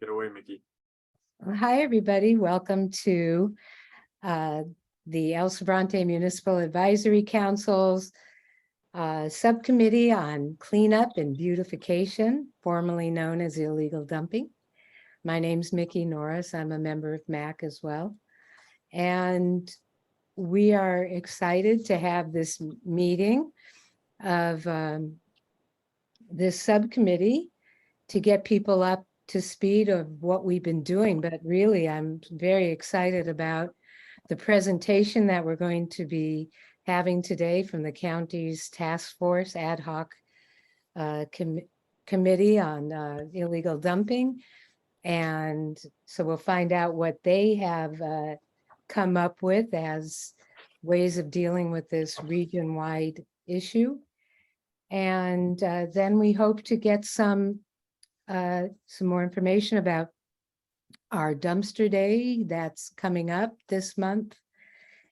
Get away, Mickey. Hi, everybody. Welcome to the El Sobrante Municipal Advisory Council's Subcommittee on Cleanup and Beautification, formerly known as illegal dumping. My name's Mickey Norris. I'm a member of MAC as well. And we are excited to have this meeting of this subcommittee to get people up to speed of what we've been doing. But really, I'm very excited about the presentation that we're going to be having today from the county's task force ad hoc committee on illegal dumping. And so we'll find out what they have come up with as ways of dealing with this region-wide issue. And then we hope to get some more information about our dumpster day that's coming up this month,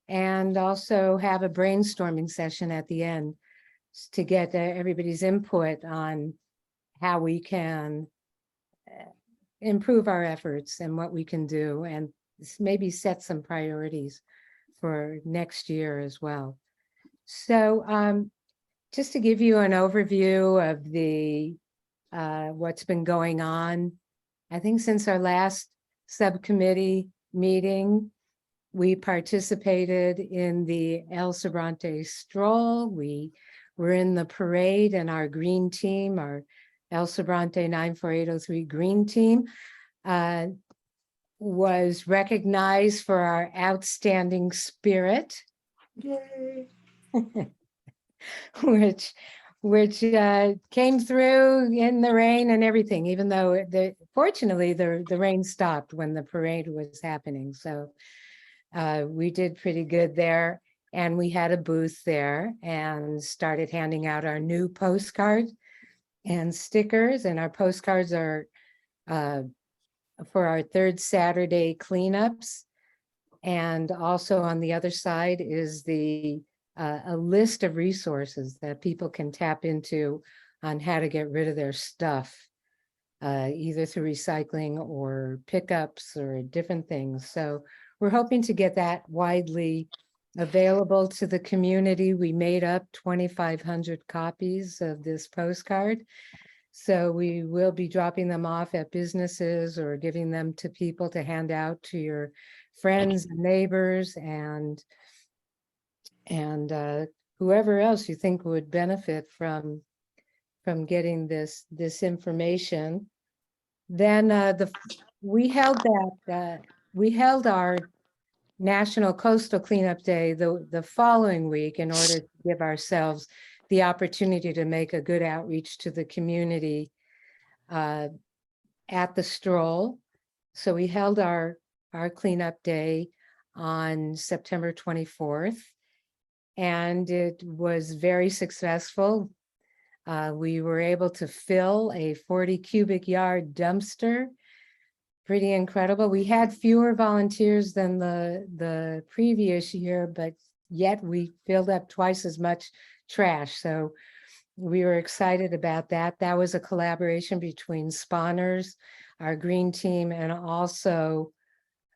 and also have a brainstorming session at the end to get everybody's input on how we can improve our efforts and what we can do, and maybe set some priorities for next year as well. So just to give you an overview of the what's been going on, I think since our last subcommittee meeting, we participated in the El Sobrante stroll. We were in the parade, and our green team, our El Sobrante 94803 green team, was recognized for our outstanding spirit. Yay. which came through in the rain and everything, even though fortunately the rain stopped when the parade was happening. So we did pretty good there, and we had a booth there and started handing out our new postcards and stickers. And our postcards are for our third Saturday cleanups. And also on the other side is a list of resources that people can tap into on how to get rid of their stuff, either through recycling or pickups or different things. So we're hoping to get that widely available to the community. We made up 2,500 copies of this postcard. So we will be dropping them off at businesses or giving them to people to hand out to your friends and neighbors and whoever else you think would benefit from getting this information. Then we held our National Coastal Cleanup Day the following week in order to give ourselves the opportunity to make a good outreach to the community at the stroll. So we held our cleanup day on September 24th. And it was very successful. We were able to fill a 40 cubic yard dumpster. Pretty incredible. We had fewer volunteers than the previous year, but yet we filled up twice as much trash. So we were excited about that. That was a collaboration between Spawners, our green team, and also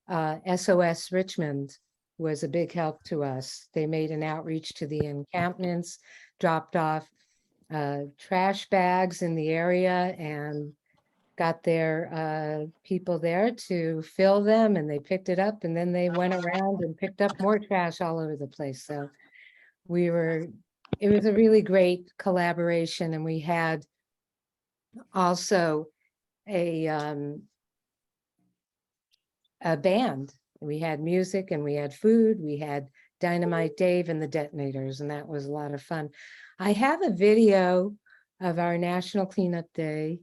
SOS Richmond was a big help to us. They made an outreach to the encampments, dropped off trash bags in the area, and got their people there to fill them, and they picked it up, and then they went around and picked up more trash all over the place. So it was a really great collaboration, and we had also a band. We had music and we had food. We had Dynamite Dave and the Detonators, and that was a lot of fun. I have a video of our National Cleanup Day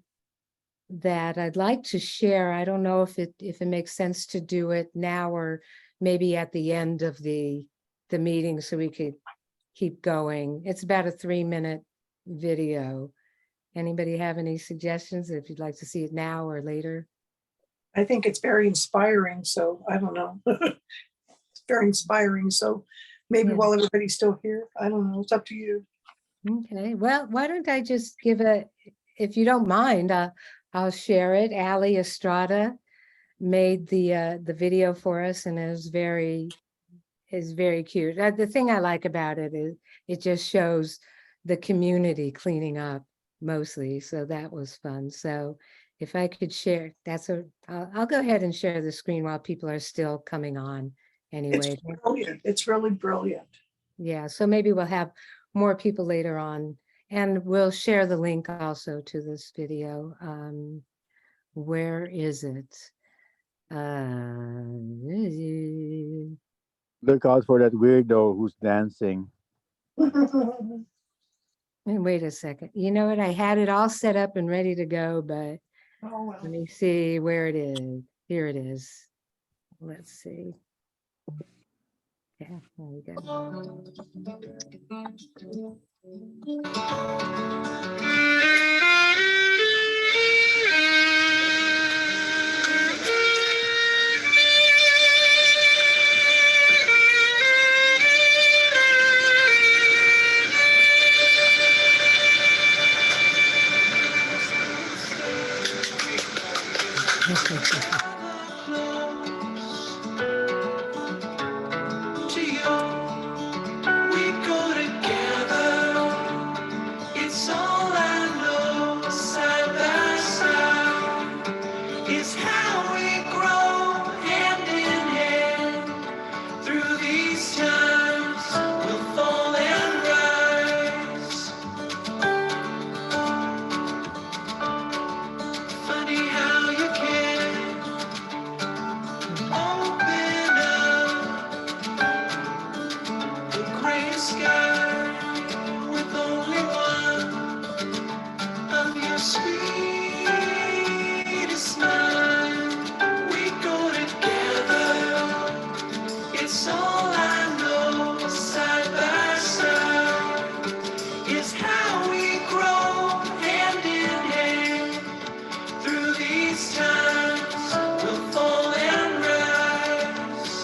that I'd like to share. I don't know if it makes sense to do it now or maybe at the end of the meeting so we could keep going. It's about a 3-minute video. Anybody have any suggestions if you'd like to see it now or later? I think it's very inspiring, so I don't know. It's very inspiring, so maybe while everybody's still here, I don't know, it's up to you. Okay, well, why don't I just give if you don't mind, I'll share it. Ali Estrada made the video for us, and it was very cute. The thing I like about it is it just shows the community cleaning up mostly. So that was fun. So if I could share, I'll go ahead and share the screen while people are still coming on anyway. It's brilliant. It's really brilliant. Yeah, so maybe we'll have more people later on, and we'll share the link also to this video. Where is it? Look out for that weirdo who's dancing. And wait a second. You know what? I had it all set up and ready to go, but Oh, well. let me see where it is. Here it is. Let's see. Yeah, there we go. To you, we go together. It's all I know. Side by side is how we grow, hand in hand. Through these times, we'll fall and rise. Funny how you can open up the gray sky with only one of your sweetest smile. We go together. It's all I know. Side by side is how we grow, hand in hand. Through these times, we'll fall and rise.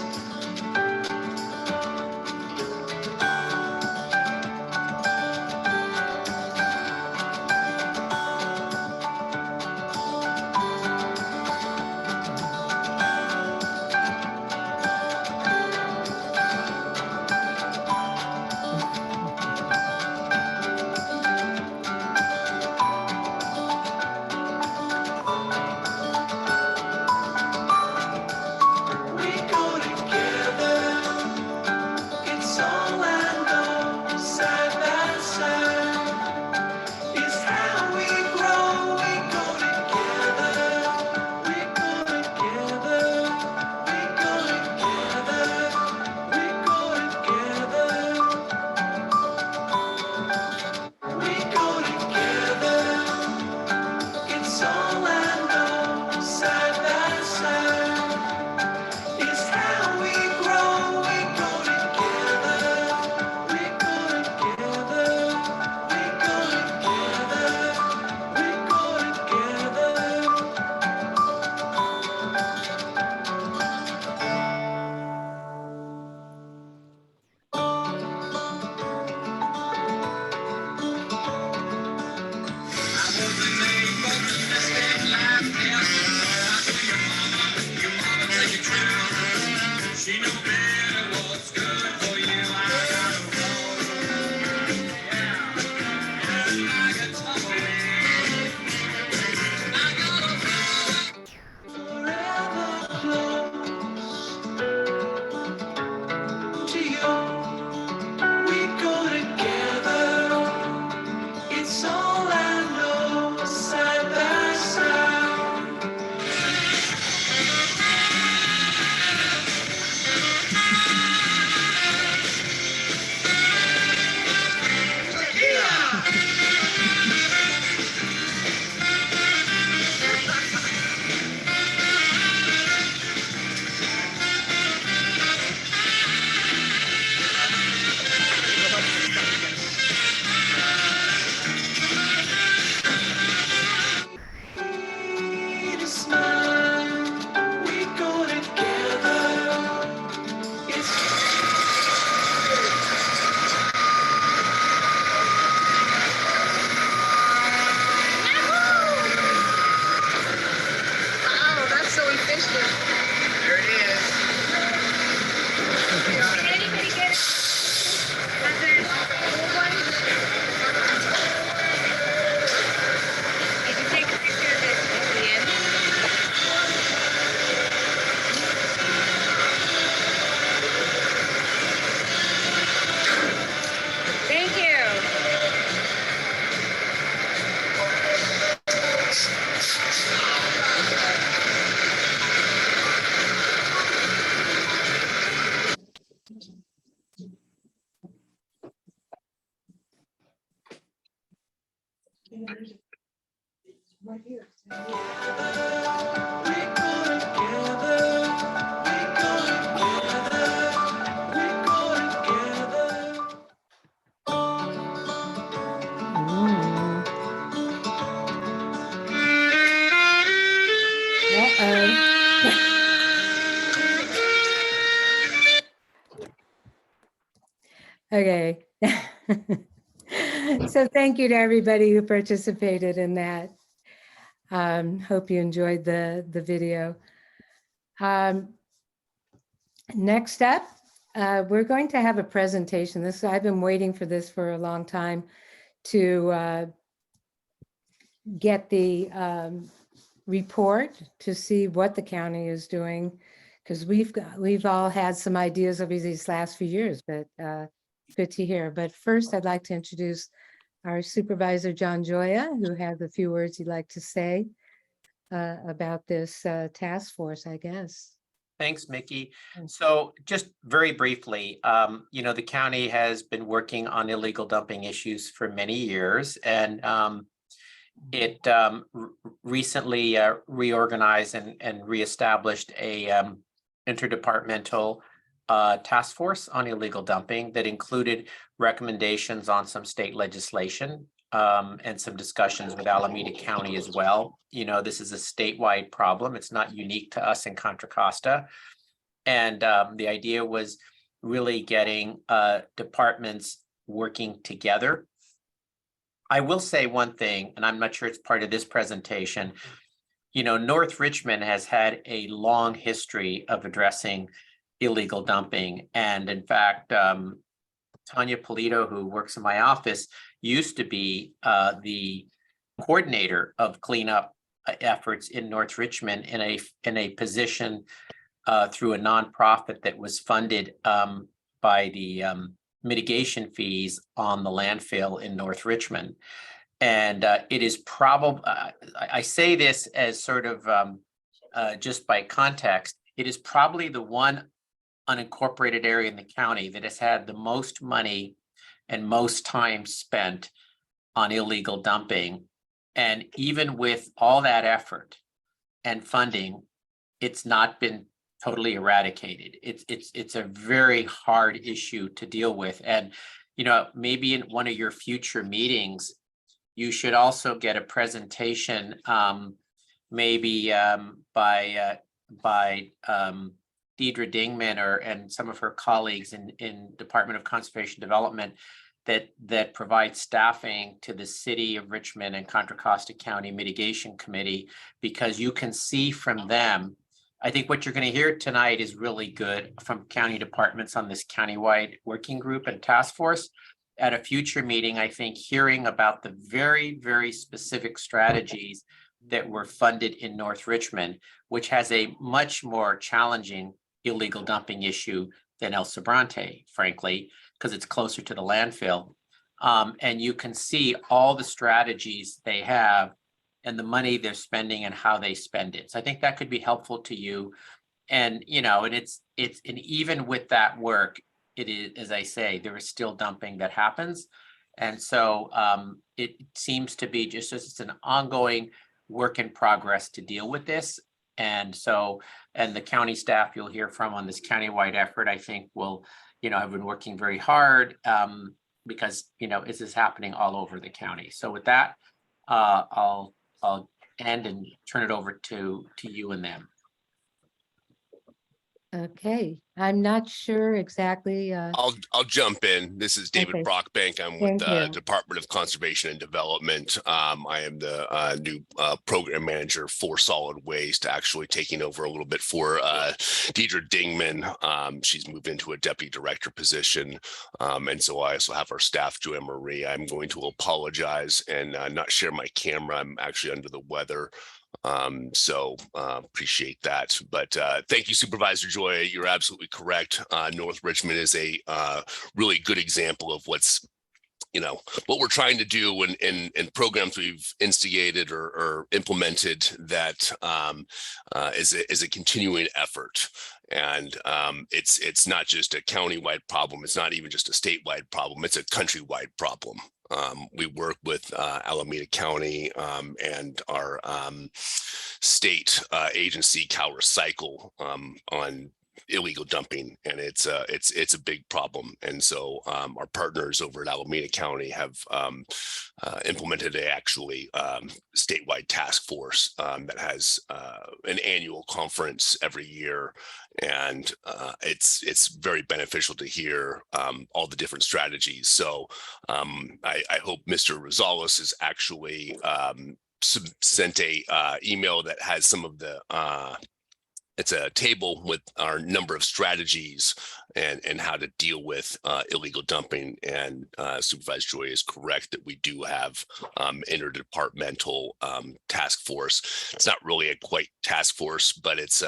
There it is. Did anybody get it? Has it old one? Did you take a picture of it at the end? Thank you. Right here. We go together. We go together. We go together. Mm. Uh-oh. Okay. So thank you to everybody who participated in that. Hope you enjoyed the video. Next up, we're going to have a presentation. I've been waiting for this for a long time to get the report to see what the county is doing, because we've all had some ideas over these last few years, but good to hear. But first, I'd like to introduce our supervisor, John Joya, who has a few words he'd like to say about this task force, I guess. Thanks, Mickey. Thanks. So just very briefly, the county has been working on illegal dumping issues for many years, and it recently reorganized and reestablished a interdepartmental task force on illegal dumping that included recommendations on some state legislation and some discussions with Alameda County as well. This is a statewide problem. It's not unique to us in Contra Costa. And the idea was really getting departments working together. I will say one thing, and I'm not sure it's part of this presentation. North Richmond has had a long history of addressing illegal dumping. And in fact, Tanya Polito, who works in my office, used to be the coordinator of cleanup efforts in North Richmond in a position through a nonprofit that was funded by the mitigation fees on the landfill in North Richmond. And it is probably, I say this as sort of just by context, it is probably the one unincorporated area in the county that has had the most money and most time spent on illegal dumping. And even with all that effort and funding, it's not been totally eradicated. It's a very hard issue to deal with. And, maybe in one of your future meetings, you should also get a presentation, maybe by Deidre Dingman and some of her colleagues in Department of Conservation Development that provide staffing to the City of Richmond and Contra Costa County Mitigation Committee, because you can see from them. I think what you're going to hear tonight is really good from county departments on this countywide working group and task force. At a future meeting, I think hearing about the very, very specific strategies that were funded in North Richmond, which has a much more challenging illegal dumping issue than El Sobrante, frankly, because it's closer to the landfill. And you can see all the strategies they have and the money they're spending and how they spend it. So I think that could be helpful to you. And, and and even with that work, it is, as I say, there is still dumping that happens. And so it seems to be just it's an ongoing work in progress to deal with this. And so, and the county staff you'll hear from on this countywide effort, I think will, have been working very hard because, this is happening all over the county. So with that, I'll end and turn it over to you and them. Okay, I'm not sure exactly. I'll jump in. This is David Okay. Brockbank. I'm with Thank the you. Department of Conservation and Development. I am the new program manager for solid waste, actually taking over a little bit for Deidre Dingman. She's moved into a deputy director position. And so I also have our staff, Joanne Marie. I'm going to apologize and not share my camera. I'm actually under the weather. So appreciate that. But thank you, Supervisor Joy. You're absolutely correct. North Richmond is a really good example of what's, what we're trying to do in programs we've instigated or implemented that is a continuing effort. And it's not just a countywide problem. It's not even just a statewide problem. It's a countrywide problem. We work with Alameda County and our state agency, Cal Recycle, on illegal dumping, and it's a big problem. And so our partners over at Alameda County have implemented a actually statewide task force that has an annual conference every year. And it's very beneficial to hear all the different strategies. So I hope Mr. Rosales has actually sent a email that has some of the it's a table with our number of strategies and how to deal with illegal dumping. And Supervisor Joy is correct that we do have interdepartmental task force. It's not really a quite task force, but it's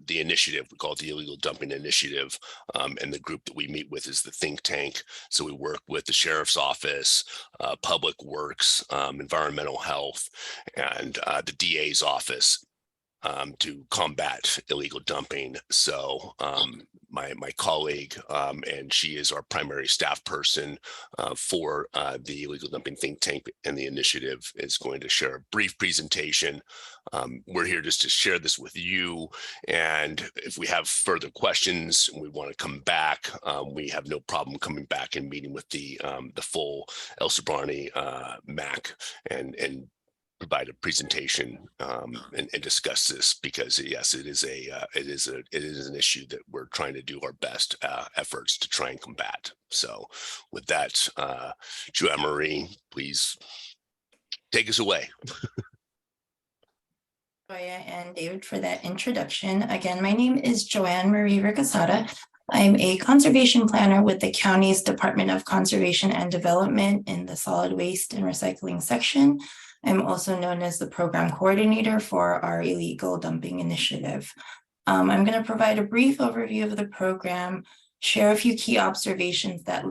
the initiative. We call it the Illegal Dumping Initiative. And the group that we meet with is the think tank. So we work with the Sheriff's Office, Public Works, Environmental Health, and the DA's office to combat illegal dumping. So my colleague, and she is our primary staff person for the illegal dumping think tank and the initiative, is going to share a brief presentation. We're here just to share this with you. And if we have further questions and we want to come back, we have no problem coming back and meeting with the full El Sobrani MAC and provide a presentation and discuss this, because yes, it is an issue that we're trying to do our best efforts to try and combat. So with that, Joanne Marie, please take us away. Joya and David for that introduction. Again, my name is Joanne Marie Ricasata. I'm a conservation planner with the county's Department of Conservation and Development in the Solid Waste and Recycling section. I'm also known as the program coordinator for our illegal dumping initiative. I'm going to provide a brief overview of the program, share a few key observations that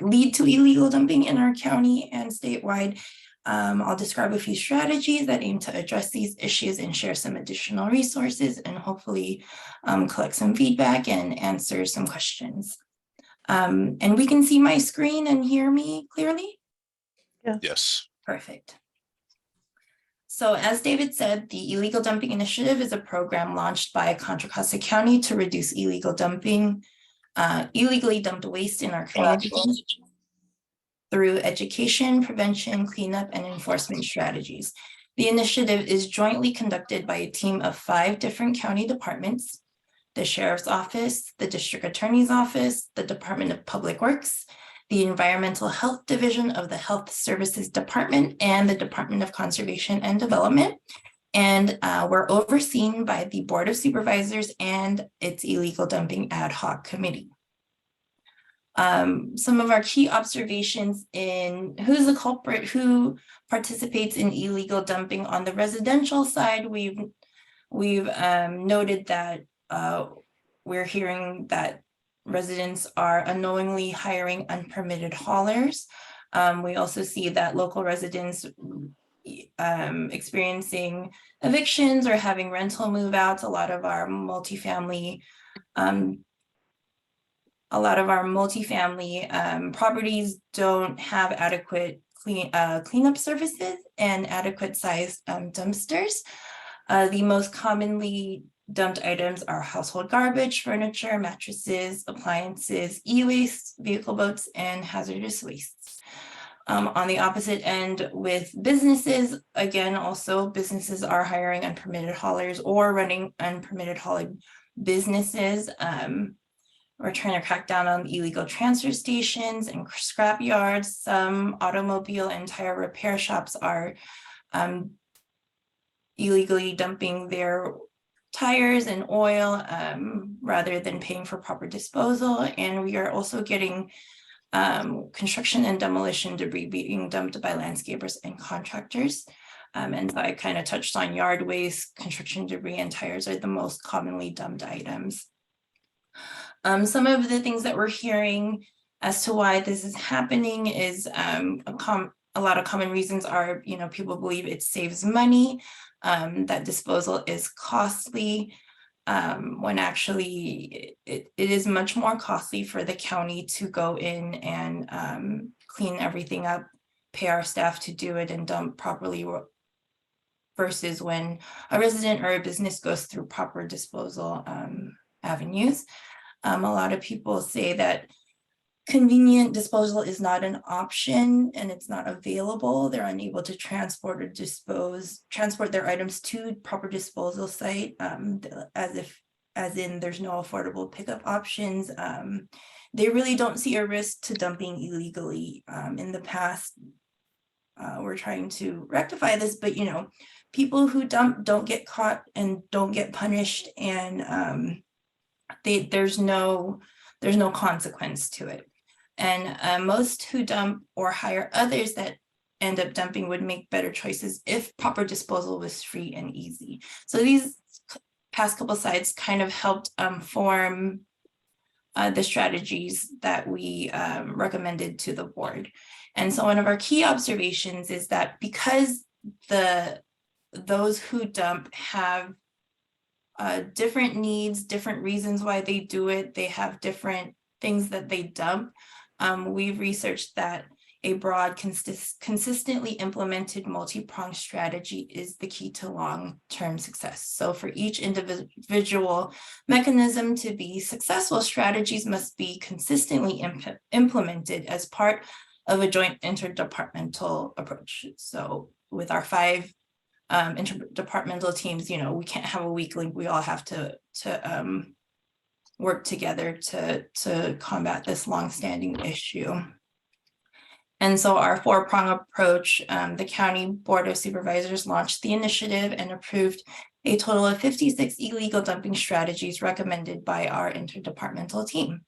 lead to illegal dumping in our county and statewide. I'll describe a few strategies that aim to address these issues and share some additional resources, and hopefully collect some feedback and answer some questions. And we can see my screen and hear me clearly? Yes. Perfect. So as David said, the Illegal Dumping Initiative is a program launched by Contra Costa County to reduce illegal dumping, illegally dumped waste in our community through education, prevention, cleanup, and enforcement strategies. The initiative is jointly conducted by a team of 5 different county departments: the Sheriff's Office, the District Attorney's Office, the Department of Public Works, the Environmental Health Division of the Health Services Department, and the Department of Conservation and Development. And we're overseen by the Board of Supervisors and its Illegal Dumping Ad Hoc Committee. Some of our key observations in who's the culprit, who participates in illegal dumping. On the residential side, we've noted that we're hearing that residents are unknowingly hiring unpermitted haulers. We also see that local residents experiencing evictions or having rental move outs. A lot of our multifamily properties don't have adequate cleanup services and adequate sized dumpsters. The most commonly dumped items are household garbage, furniture, mattresses, appliances, e-waste, vehicle boats, and hazardous wastes. On the opposite end with businesses, again, also businesses are hiring unpermitted haulers or running unpermitted hauling businesses. We're trying to crack down on illegal transfer stations and scrap yards. Some automobile and tire repair shops are illegally dumping their tires and oil rather than paying for proper disposal. And we are also getting construction and demolition debris being dumped by landscapers and contractors. And so I kind of touched on yard waste, construction debris, and tires are the most commonly dumped items. Some of the things that we're hearing as to why this is happening is a lot of common reasons are, people believe it saves money, that disposal is costly, when actually it is much more costly for the county to go in and clean everything up, pay our staff to do it and dump properly, versus when a resident or a business goes through proper disposal avenues. A lot of people say that convenient disposal is not an option and it's not available. They're unable to transport or transport their items to proper disposal site, as in there's no affordable pickup options. They really don't see a risk to dumping illegally. In the past, we're trying to rectify this, but people who dump don't get caught and don't get punished, and there's no consequence to it. And most who dump or hire others that end up dumping would make better choices if proper disposal was free and easy. So these past couple slides kind of helped form the strategies that we recommended to the board. And so one of our key observations is that because those who dump have different needs, different reasons why they do it, they have different things that they dump. We've researched that a broad, consistently implemented multi-pronged strategy is the key to long-term success. So for each individual mechanism to be successful, strategies must be consistently implemented as part of a joint interdepartmental approach. So with our 5 interdepartmental teams, we can't have a weak link. We all have to work together to combat this longstanding issue. And so our 4-prong approach, the County Board of Supervisors launched the initiative and approved a total of 56 illegal dumping strategies recommended by our interdepartmental team.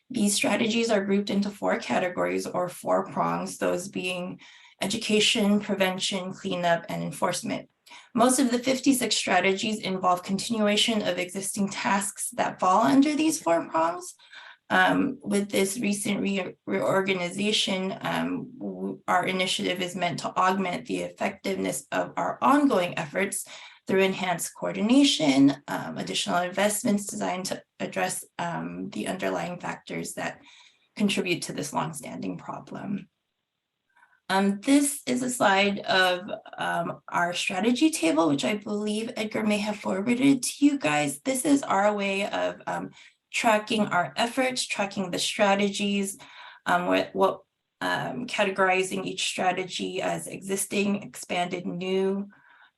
These strategies are grouped into 4 categories or 4 prongs, those being education, prevention, cleanup, and enforcement. Most of the 56 strategies involve continuation of existing tasks that fall under these 4 prongs. With this recent reorganization, our initiative is meant to augment the effectiveness of our ongoing efforts through enhanced coordination, additional investments designed to address the underlying factors that contribute to this longstanding problem. This is a slide of our strategy table, which I believe Edgar may have forwarded to you guys. This is our way of tracking our efforts, tracking the strategies, categorizing each strategy as existing, expanded, new,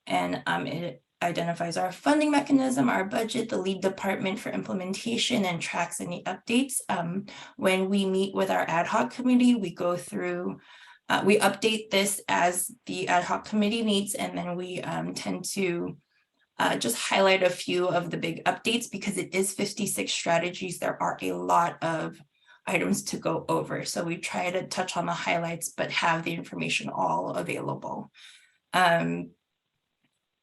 and it identifies our funding mechanism, our budget, the lead department for implementation, and tracks any updates. When we meet with our ad hoc committee, we go through, we update this as the ad hoc committee meets, and then we tend to just highlight a few of the big updates because it is 56 strategies. There are a lot of items to go over. So we try to touch on the highlights, but have the information all available.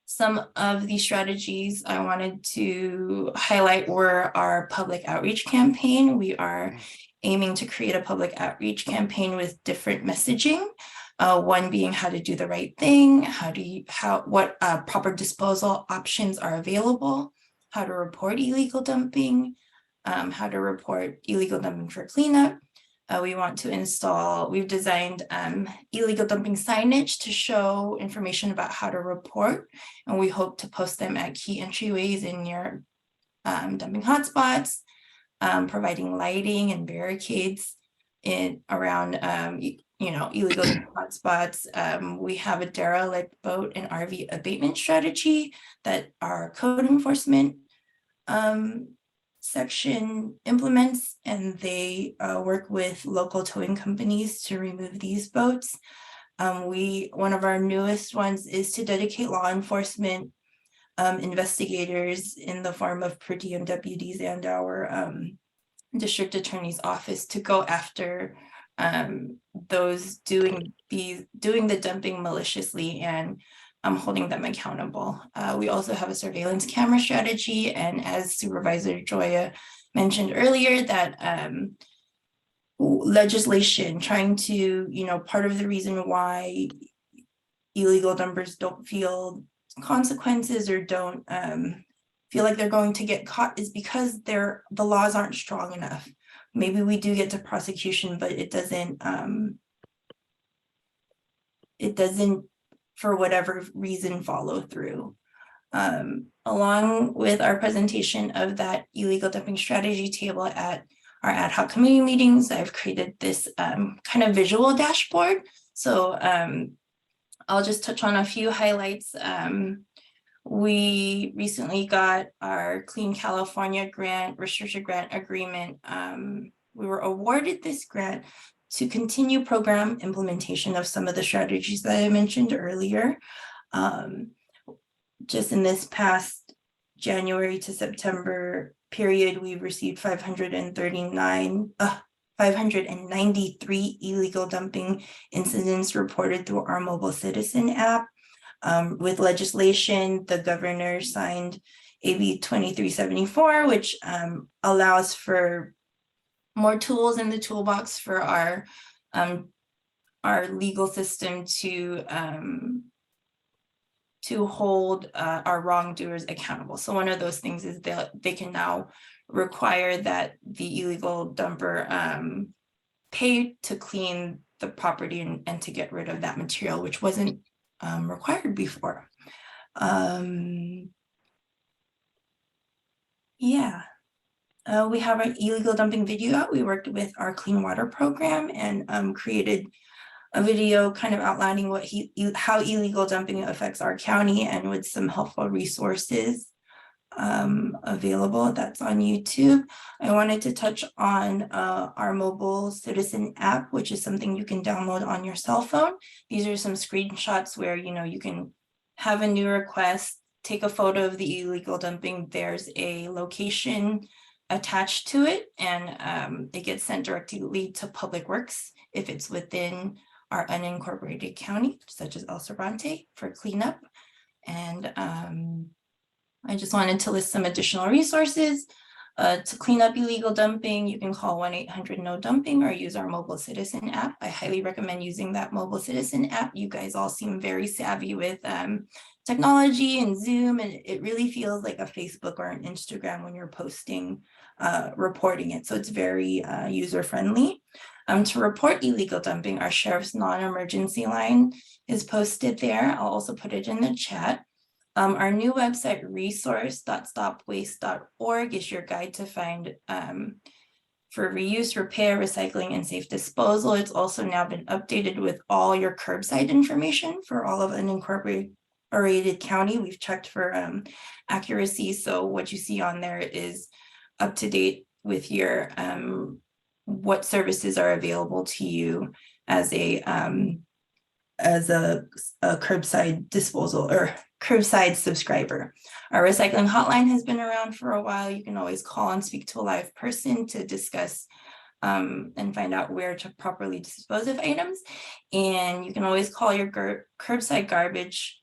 Some of these strategies I wanted to highlight were our public outreach campaign. We are aiming to create a public outreach campaign with different messaging. One being how to do the right thing, what proper disposal options are available, how to report illegal dumping, how to report illegal dumping for cleanup. We've designed illegal dumping signage to show information about how to report, and we hope to post them at key entryways in near dumping hotspots, providing lighting and barricades around illegal hotspots. We have a derelict boat and RV abatement strategy that our code enforcement section implements, and they work with local towing companies to remove these boats. One of our newest ones is to dedicate law enforcement investigators in the form of per diem deputies and our district attorney's office to go after those doing the dumping maliciously and holding them accountable. We also have a surveillance camera strategy, and as Supervisor Joya mentioned earlier, that legislation trying to, part of the reason why illegal dumpers don't feel consequences or don't feel like they're going to get caught is because the laws aren't strong enough. Maybe we do get to prosecution, but it doesn't for whatever reason follow through. Along with our presentation of that illegal dumping strategy table at our ad hoc committee meetings, I've created this kind of visual dashboard. So I'll just touch on a few highlights. We recently got our Clean California grant, restricted grant agreement. We were awarded this grant to continue program implementation of some of the strategies that I mentioned earlier. Just in this past January to September period, we've received 593 illegal dumping incidents reported through our mobile citizen app. With legislation, the governor signed AB 2374, which allows for more tools in the toolbox for our legal system to hold our wrongdoers accountable. So one of those things is that they can now require that the illegal dumper pay to clean the property and to get rid of that material, which wasn't required before. We have an illegal dumping video out. We worked with our clean water program and created a video kind of outlining how illegal dumping affects our county, and with some helpful resources available. That's on YouTube. I wanted to touch on our mobile citizen app, which is something you can download on your cell phone. These are some screenshots where you can have a new request, take a photo of the illegal dumping. There's a location attached to it, and it gets sent directly to Public Works if it's within our unincorporated county, such as El Cervante, for cleanup. And I just wanted to list some additional resources. To clean up illegal dumping, you can call 1-800-NO-DUMPING or use our mobile citizen app. I highly recommend using that mobile citizen app. You guys all seem very savvy with technology and Zoom, and it really feels like a Facebook or an Instagram when you're posting, reporting it. So it's very user-friendly. To report illegal dumping, our sheriff's non-emergency line is posted there. I'll also put it in the chat. Our new website, resource.stopwaste.org, is your guide to find for reuse, repair, recycling, and safe disposal. It's also now been updated with all your curbside information for all of unincorporated county. We've checked for accuracy, so what you see on there is up to date with your what services are available to you as a curbside disposal or curbside subscriber. Our recycling hotline has been around for a while. You can always call and speak to a live person to discuss and find out where to properly dispose of items. And you can always call your curbside garbage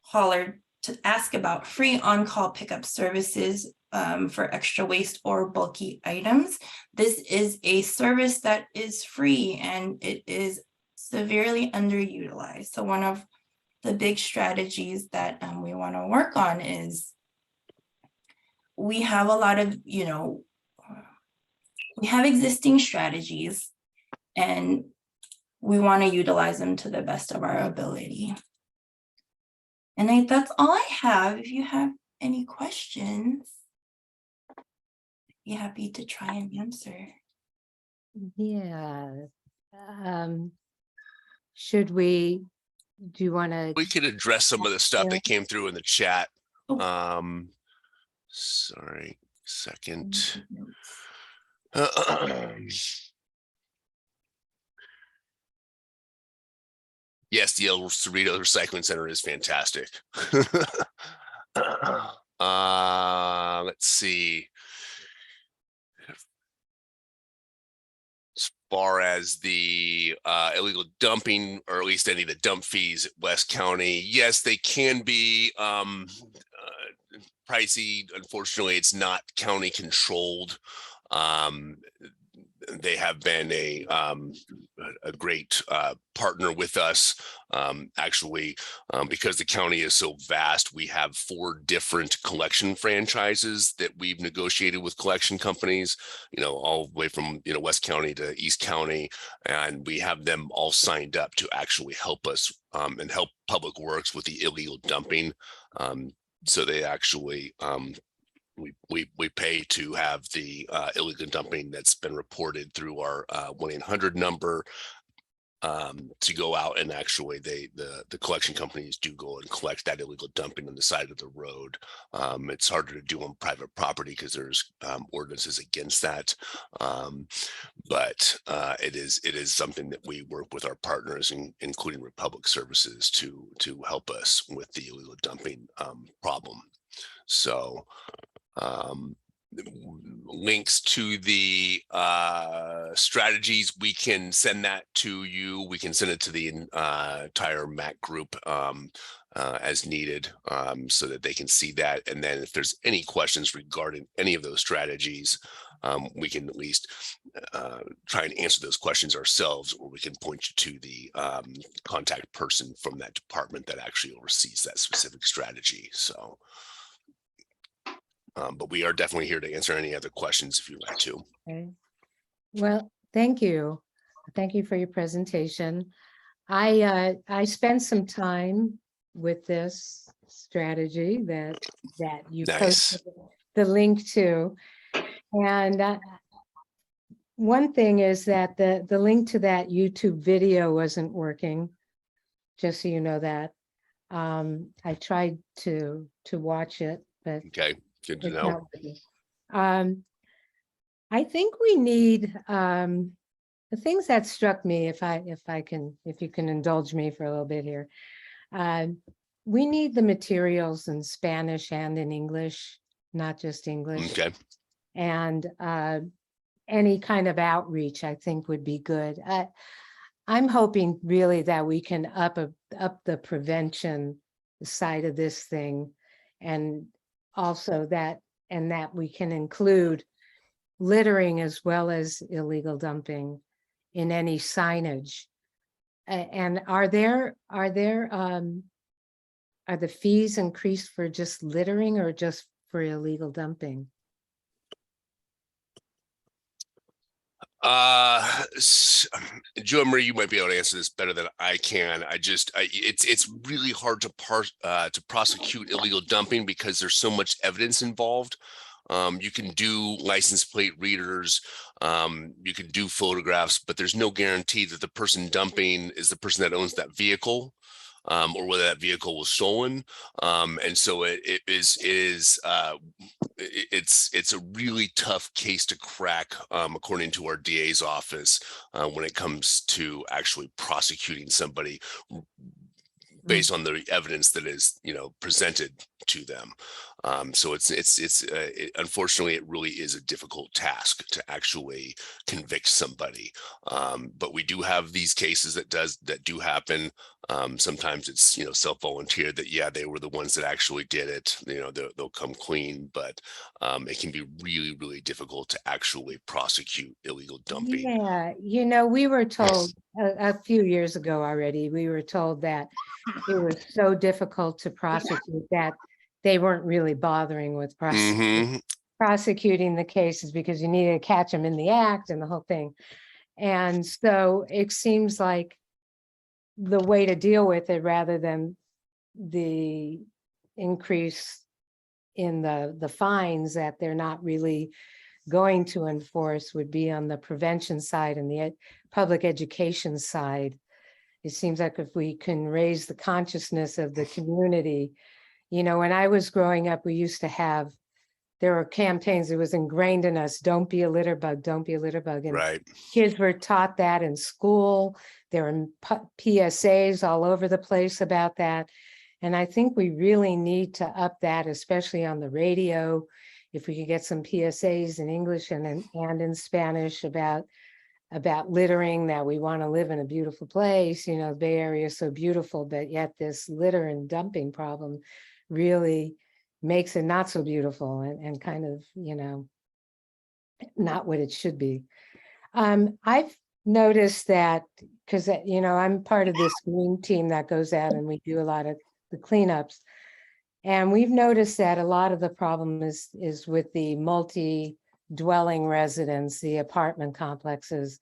hauler to ask about free on-call pickup services for extra waste or bulky items. This is a service that is free and it is severely underutilized. So one of the big strategies that we want to work on is we have a lot of, we have existing strategies and we want to utilize them to the best of our ability. And that's all I have. If you have any questions, I'd be happy to try and answer. Yeah. Should we, do you want to? We could address some of the stuff that came through in the chat. Sorry, second. Yes, the El Cerrito Recycling Center is fantastic. Let's see. As far as the illegal dumping, or at least any of the dump fees at West County, yes, they can be pricey. Unfortunately, it's not county controlled. They have been a great partner with us. Actually, because the county is so vast, we have 4 different collection franchises that we've negotiated with collection companies, all the way from, West County to East County. And we have them all signed up to actually help us and help Public Works with the illegal dumping. So they actually, we pay to have the illegal dumping that's been reported through our 1-800 number to go out, and actually the collection companies do go and collect that illegal dumping on the side of the road. It's harder to do on private property because there's ordinances against that. But it is something that we work with our partners, including Republic Services, to help us with the illegal dumping problem. So links to the strategies, we can send that to you. We can send it to the entire MAC group as needed, so that they can see that. And then if there's any questions regarding any of those strategies, we can at least try and answer those questions ourselves, or we can point you to the contact person from that department that actually oversees that specific strategy. So but we are definitely here to answer any other questions if you'd like to. Okay. Well, thank you. Thank you for your presentation. I spent some time with this strategy that you Nice. posted the link to. And one thing is that the link to that YouTube video wasn't working, just so you know that. I tried to watch it, but Okay, good to it's know. not working. I think we need the things that struck me, if you can indulge me for a little bit here. We need the materials in Spanish and in English, not just English. Okay. And any kind of outreach, I think, would be good. I'm hoping really that we can up the prevention side of this thing, and also that we can include littering as well as illegal dumping in any signage. And are the fees increased for just littering or just for illegal dumping? Joe Marie, you might be able to answer this better than I can. It's really hard to prosecute illegal dumping because there's so much evidence involved. You can do license plate readers, you can do photographs, but there's no guarantee that the person dumping is the person that owns that vehicle, or whether that vehicle was stolen. And so it's a really tough case to crack, according to our DA's office, when it comes to actually prosecuting somebody based on the evidence that is, presented to them. So unfortunately, it really is a difficult task to actually convict somebody. But we do have these cases that do happen. Sometimes it's, self-volunteer that, yeah, they were the ones that actually did it. They'll come clean, but it can be really, really difficult to actually prosecute illegal dumping. Yeah, we were told a few years ago already, we were told that it was so difficult to prosecute that they weren't really bothering with prosecuting the cases because you needed to catch them in the act and the whole thing. And so it seems like the way to deal with it, rather than the increase in the fines that they're not really going to enforce, would be on the prevention side and the public education side. It seems like if we can raise the consciousness of the community. When I was growing up, we used to have there were campaigns, it was ingrained in us, don't be a litter bug, don't be a litter bug. And Right. kids were taught that in school. There were PSAs all over the place about that. And I think we really need to up that, especially on the radio. If we could get some PSAs in English and in Spanish about littering, that we want to live in a beautiful place. You know, the Bay Area is so beautiful, but yet this litter and dumping problem really makes it not so beautiful and kind of, you know, not what it should be. I've noticed that because, you know, I'm part of this green team that goes out and we do a lot of the cleanups. And we've noticed that a lot of the problem is with the multi-dwelling residents, the apartment complexes.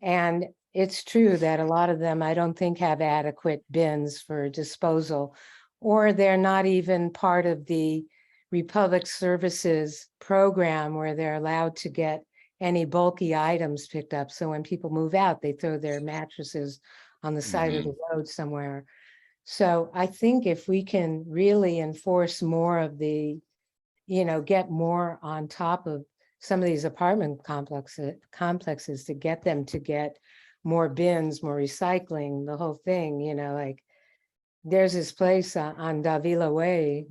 And it's true that a lot of them, I don't think, have adequate bins for disposal, or they're not even part of the Republic Services program where they're allowed to get any bulky items picked up. So when people move out, they throw their mattresses on the side of the road somewhere. So I think if we can really enforce more of the, you know, get more on top of some of these apartment complexes to get them to get more bins, more recycling, the whole thing, you know, like there's this place on Davila Way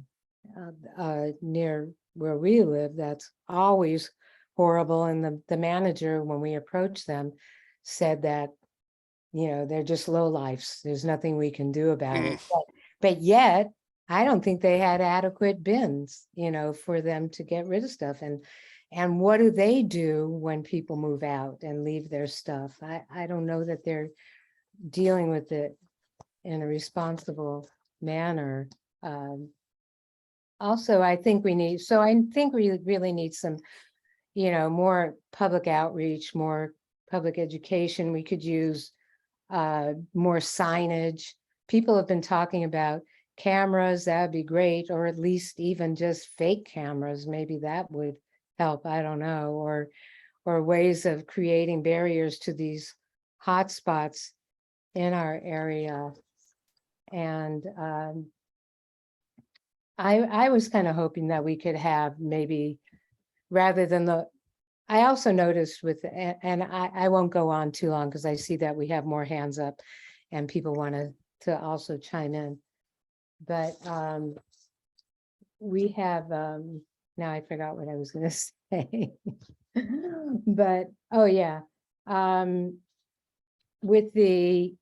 near where we live that's always horrible. And the manager, when we approached them, said that, you know, they're just lowlifes. There's nothing we can do about it. But yet, I don't think they had adequate bins, you know, for them to get rid of stuff. And what do they do when people move out and leave their stuff? I don't know that they're dealing with it in a responsible manner. Also, I think we really need some, you know, more public outreach, more public education. We could use more signage. People have been talking about cameras, that'd be great, or at least even just fake cameras. Maybe that would help, I don't know, or ways of creating barriers to these hotspots in our area. And I was kind of hoping that we could have maybe, rather than I also noticed with, and I won't go on too long because I see that we have more hands up and people want to also chime in. But we have, now I forgot what I was going to say. But, oh yeah, with the,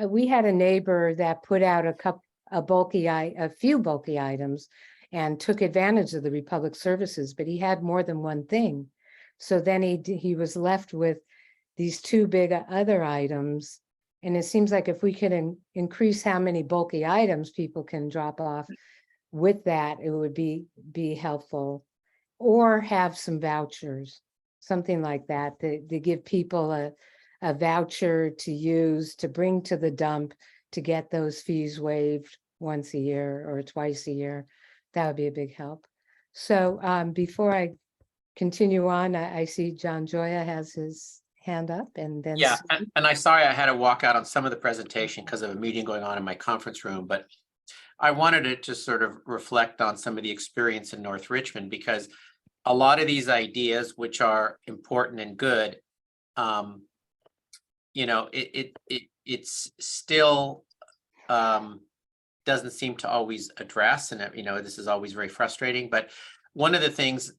we had a neighbor that put out a few bulky items and took advantage of the Republic Services, but he had more than one thing. So then he was left with these two big other items. And it seems like if we could increase how many bulky items people can drop off with that, it would be helpful. Or have some vouchers, something like that, to give people a voucher to use, to bring to the dump, to get those fees waived once a year or twice a year. That would be a big help. So before I continue on, I see John Joya has his hand up, and then Yeah, and I'm sorry I had to walk out on some of the presentation because of a meeting going on in my conference room, but I wanted to just sort of reflect on some of the experience in North Richmond, because a lot of these ideas, which are important and good, you know, it's still doesn't seem to always address, and you know, this is always very frustrating. But one of the things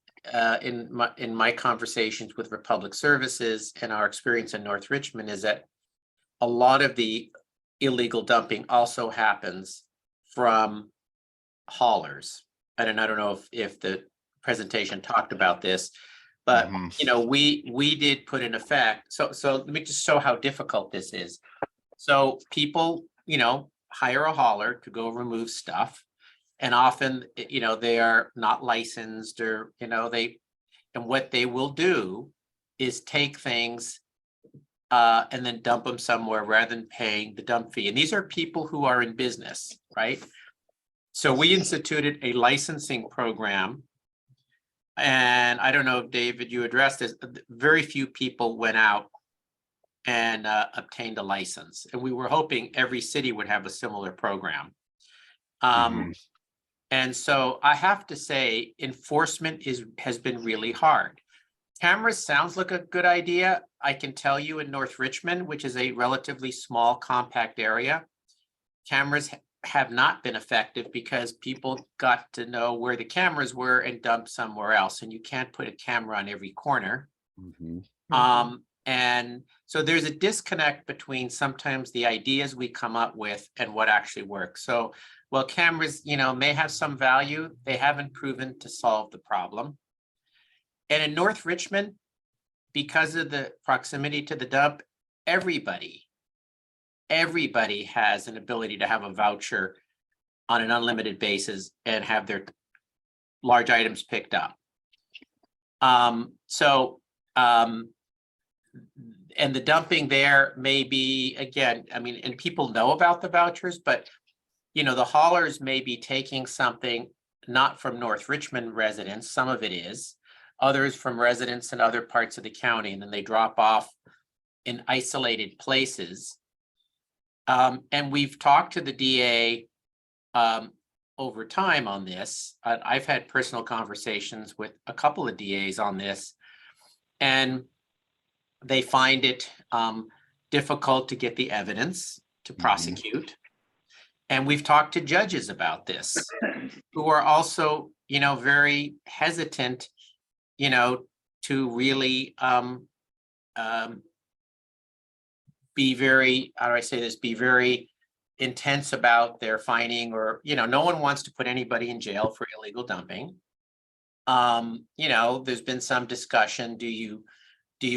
in my conversations with Republic Services and our experience in North Richmond is that a lot of the illegal dumping also happens from haulers. And I don't know if the presentation talked about this, but you know, we did put in effect. So let me just show how difficult this is. So people, you know, hire a hauler to go remove stuff. And often, you know, they are not licensed, or, you know, and what they will do is take things and then dump them somewhere rather than paying the dump fee. And these are people who are in business, right? So we instituted a licensing program. And I don't know if David, you addressed this, very few people went out and obtained a license. And we were hoping every city would have a similar program. And so I have to say, enforcement has been really hard. Cameras sounds like a good idea. I can tell you in North Richmond, which is a relatively small, compact area, cameras have not been effective because people got to know where the cameras were and dumped somewhere else. And you can't put a camera on every corner. And so there's a disconnect between sometimes the ideas we come up with and what actually works. So while cameras, may have some value, they haven't proven to solve the problem. And in North Richmond, because of the proximity to the dump, everybody has an ability to have a voucher on an unlimited basis and have their large items picked up. And the dumping there may be, again, and people know about the vouchers, but the haulers may be taking something not from North Richmond residents, some of it is, others from residents in other parts of the county, and then they drop off in isolated places. And we've talked to the DA over time on this. I've had personal conversations with a couple of DAs on this, and they find it difficult to get the evidence to prosecute. And we've talked to judges about this, who are also, very hesitant, to really be very, how do I say this, be very intense about their finding, or, no one wants to put anybody in jail for illegal dumping. There's been some discussion, do you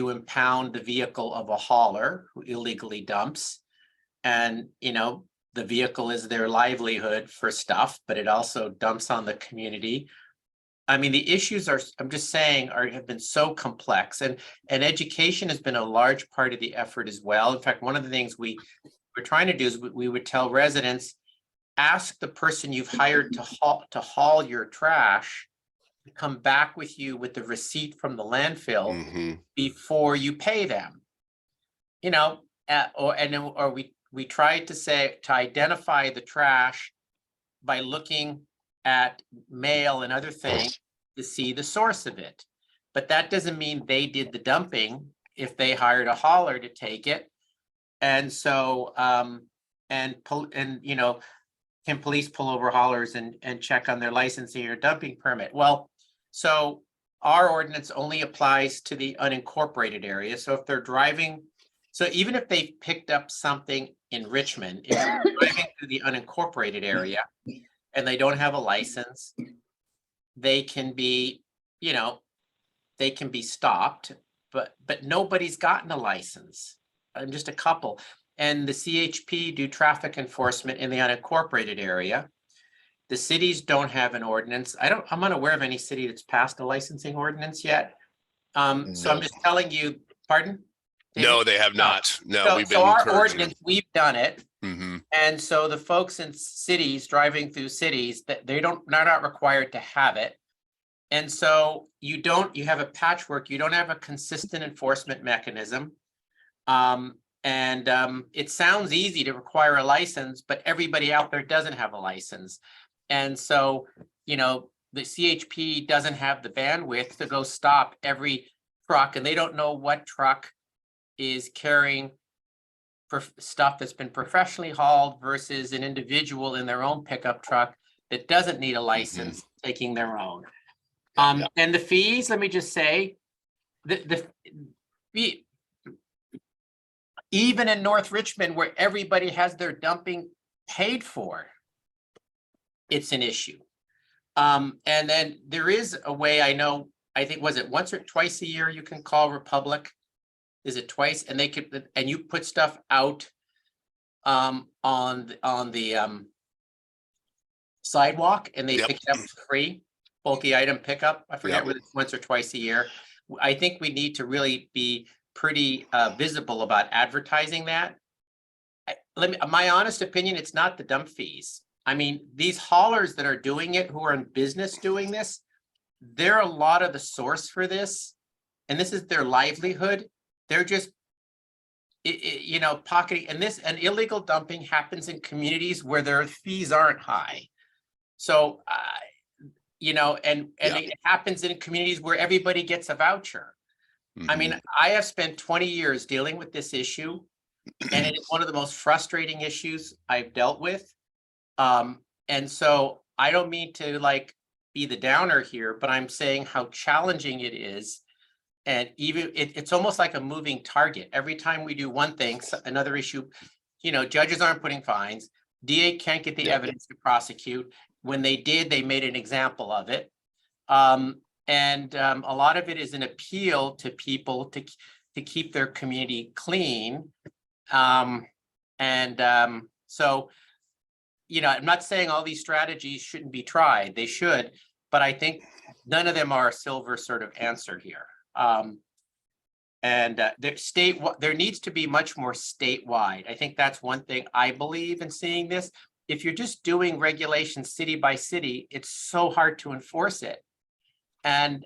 impound the vehicle of a hauler who illegally dumps? And, the vehicle is their livelihood for stuff, but it also dumps on the community. The issues are, I'm just saying, have been so complex, and education has been a large part of the effort as well. In fact, one of the things we're trying to do is we would tell residents, ask the person you've hired to haul your trash to come back with you with the receipt from the landfill before you pay them. We tried to identify the trash by looking at mail and other things to see the source of it. But that doesn't mean they did the dumping if they hired a hauler to take it. And so, can police pull over haulers and check on their licensing or dumping permit? Well, so our ordinance only applies to the unincorporated area. So if they're driving, so even if they picked up something in Richmond, if they're driving through the unincorporated area and they don't have a license, they can be, they can be stopped, but nobody's gotten a license, just a couple. And the CHP do traffic enforcement in the unincorporated area. The cities don't have an ordinance. I'm unaware of any city that's passed a licensing ordinance yet. So I'm just telling you, pardon? No, they have not. No, we've been our encouraging ordinance, we've done it. them. And so the folks in cities driving through cities, that they're not required to have it. And so you have a patchwork, you don't have a consistent enforcement mechanism. It sounds easy to require a license, but everybody out there doesn't have a license. And so, the CHP doesn't have the bandwidth to go stop every truck, and they don't know what truck is carrying stuff that's been professionally hauled versus an individual in their own pickup truck that doesn't need a license taking their own. And the fees, let me just say, the fee, even in North Richmond, where everybody has their dumping paid for, it's an issue. And then there is a way, I think, was it once or twice a year you can call Republic? Is it twice? And and you put stuff out on the sidewalk, and they pick it up for free, bulky item pickup. I forget whether it's once or twice a year. I think we need to really be pretty visible about advertising that. My honest opinion, it's not the dump fees. I mean, these haulers that are doing it, who are in business doing this, they're a lot of the source for this, and this is their livelihood. They're just, pocketing, and illegal dumping happens in communities where their fees aren't high. So, you know, and Yeah. it happens in communities where everybody gets a voucher. I mean, Mhm. I have spent 20 years dealing with this issue, and it is one of the most frustrating issues I've dealt with. And so I don't mean to like be the downer here, but I'm saying how challenging it is. And even it's almost like a moving target. Every time we do one thing, another issue, you know, judges aren't putting fines. DA can't get the Yeah. evidence to prosecute. When they did, they made an example of it. A lot of it is an appeal to people to keep their community clean. So, you know, I'm not saying all these strategies shouldn't be tried. They should, but I think none of them are a silver sort of answer here. There needs to be much more statewide. I think that's one thing I believe in seeing this. If you're just doing regulations city by city, it's so hard to enforce it. And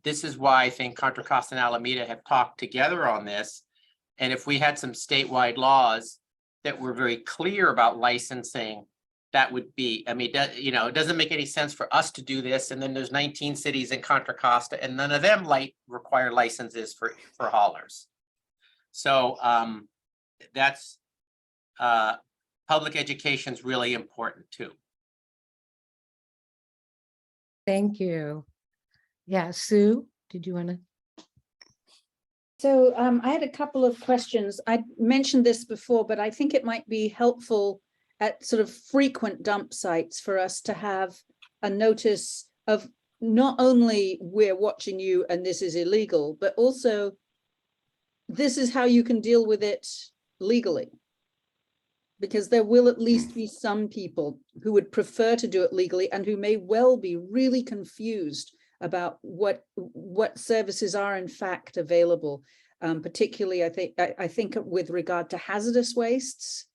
this is why I think Contra Costa and Alameda have talked together on this. And if we had some statewide laws that were very clear about licensing, that would be, I mean, you know, it doesn't make any sense for us to do this. And then there's 19 cities in Contra Costa and none of them require licenses for haulers. So that's public education is really important too. Thank you. Yeah, Sue, did you want to? So I had a couple of questions. I mentioned this before, but I think it might be helpful at sort of frequent dump sites for us to have a notice of not only we're watching you and this is illegal, but also this is how you can deal with it legally. Because there will at least be some people who would prefer to do it legally and who may well be really confused about what services are in fact available, particularly I think with regard to hazardous wastes,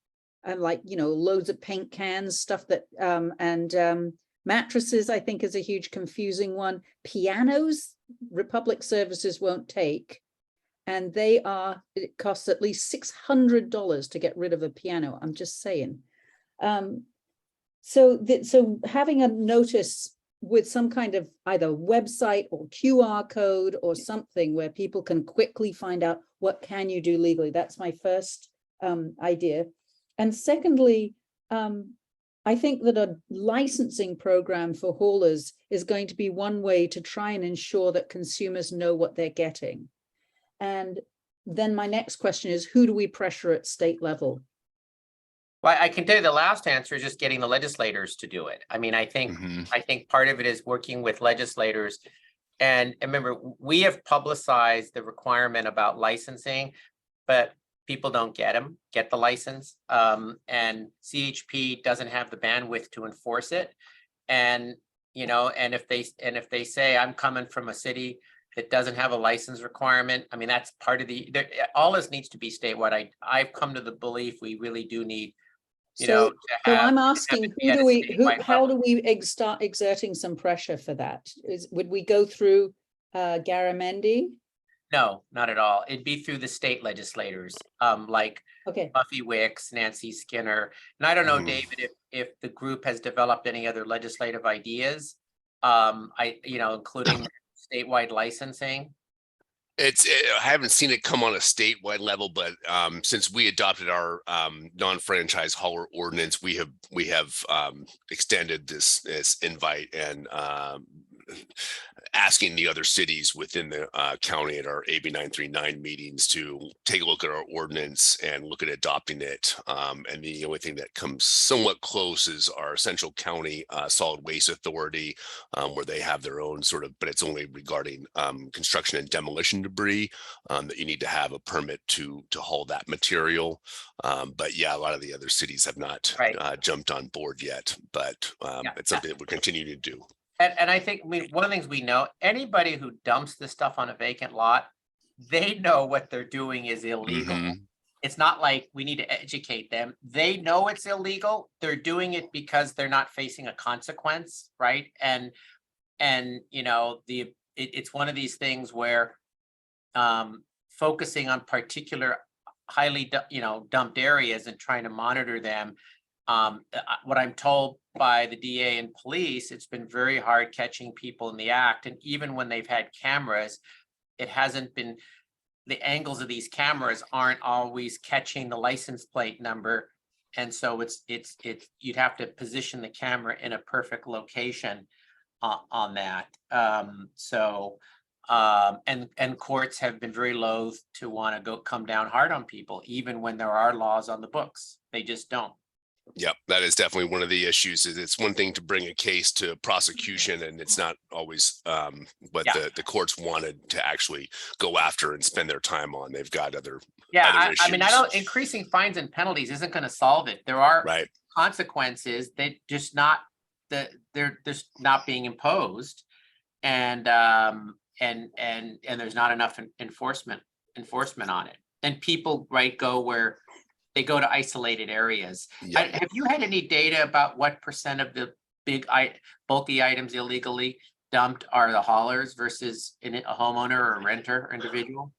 and like, you know, loads of paint cans, stuff that and mattresses I think is a huge confusing one. Pianos, Republic Services won't take, and it costs at least $600 to get rid of a piano. I'm just saying. So having a notice with some kind of either website or QR code or something where people can quickly find out what can you do legally. That's my first idea. And secondly, I think that a licensing program for haulers is going to be one way to try and ensure that consumers know what they're getting. And then my next question is, who do we pressure at state level? Well, I can tell you the last answer is just getting the legislators to do it. I mean, I think part of it is working with legislators. And remember, we have publicized the requirement about licensing, but people don't get the license. And CHP doesn't have the bandwidth to enforce it. And, you know, and if they say I'm coming from a city that doesn't have a license requirement, I mean, that's part of all this needs to be statewide. I've come to the belief we really do need, So I'm asking, how do we start exerting some pressure for that? Would we go through Garamendi? No, not at all. It'd be through the state legislators, like Buffy Wicks, Nancy Skinner. And I don't know, David, if the group has developed any other legislative ideas, including statewide licensing. I haven't seen it come on a statewide level, but since we adopted our non-franchise hauler ordinance, we have extended this invite and asking the other cities within the county at our AB 939 meetings to take a look at our ordinance and look at adopting it. And the only thing that comes somewhat close is our Central County Solid Waste Authority, where they have their own sort of, but it's only regarding construction and demolition debris that you need to have a permit to haul that material. But yeah, a lot of the other cities have not jumped on board yet, but it's something that we're continuing to do. And I think one of the things we know, anybody who dumps this stuff on a vacant lot, they know what they're doing is illegal. It's not like we need to educate them. They know it's illegal. They're doing it because they're not facing a consequence, right? And you know, it's one of these things where focusing on particular highly dumped areas and trying to monitor them What I'm told by the DA and police, it's been very hard catching people in the act. And even when they've had cameras, it hasn't been, the angles of these cameras aren't always catching the license plate number. And so it's you'd have to position the camera in a perfect location on that. And courts have been very loath to want to come down hard on people, even when there are laws on the books. They just don't. Yep, that is definitely one of the issues. Is it's one thing to bring a case to prosecution, and it's not always what the courts wanted to actually go after and spend their time on. They've got other I mean, issues. increasing fines and penalties isn't going to solve it. There are Right. consequences that they're just not being imposed, and there's not enough enforcement on it. And people go to isolated areas. Yep. Have you had any data about what % of the big bulky items illegally dumped are the haulers versus a homeowner or a renter or individual?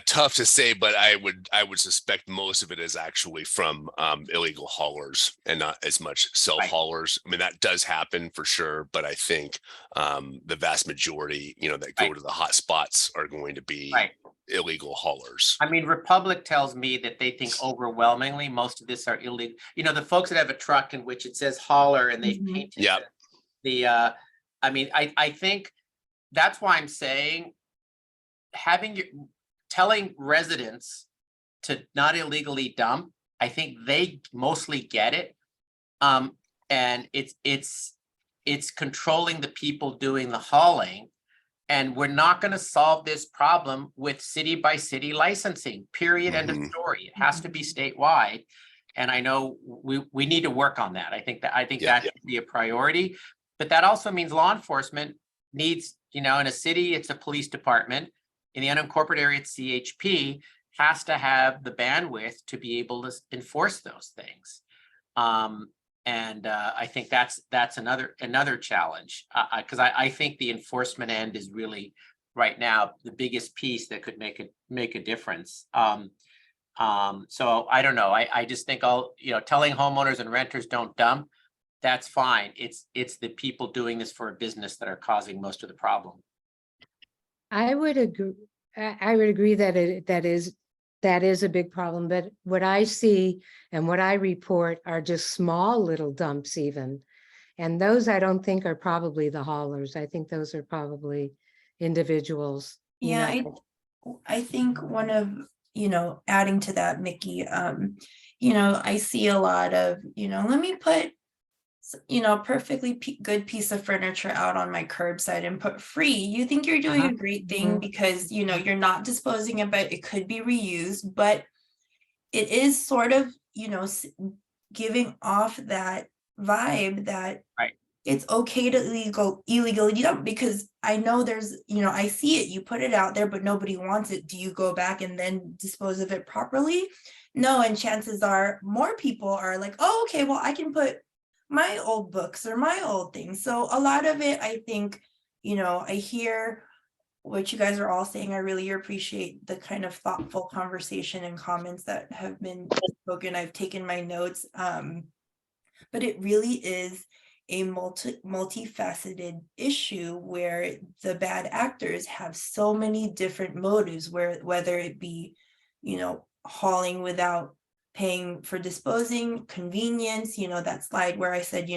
Tough to say, but I would suspect most of it is actually from illegal haulers and not as much self haulers. I mean, that does happen for sure, but I think the vast majority, that go to the hot spots are going to be illegal haulers. I mean, Republic tells me that they think overwhelmingly most of this are illegal. The folks that have a truck in which it says hauler and they've painted I mean, I think that's why I'm saying telling residents to not illegally dump, I think they mostly get it. And it's controlling the people doing the hauling. And we're not going to solve this problem with city by city licensing, period, end of story. It has to be statewide. And I know we need to work on that. I think that should be a priority. But that also means law enforcement needs, in a city, it's a police department. In the unincorporated area, it's CHP, has to have the bandwidth to be able to enforce those things. I think that's another challenge, because I think the enforcement end is really right now the biggest piece that could make a difference. So I don't know. I just think telling homeowners and renters don't dump, that's fine. It's the people doing this for a business that are causing most of the problem. I would agree that is a big problem, but what I see and what I report are just small little dumps even. And those I don't think are probably the haulers. I think those are probably individuals. Yeah, I think one of, adding to that, Mickey, I see a lot of, let me put, perfectly good piece of furniture out on my curbside and put free. You think you're doing a great thing because, you're not disposing of it. It could be reused, but it is sort of, giving off that vibe that it's okay to illegally dump, because I know there's, I see it, you put it out there, but nobody wants it. Do you go back and then dispose of it properly? No, and chances are more people are like, oh, okay, well, I can put my old books or my old things. So a lot of it, I think, I hear what you guys are all saying. I really appreciate the kind of thoughtful conversation and comments that have been spoken. I've taken my notes, but it really is a multifaceted issue where the bad actors have so many different motives, whether it be, hauling without paying for disposing, convenience, that slide where I said,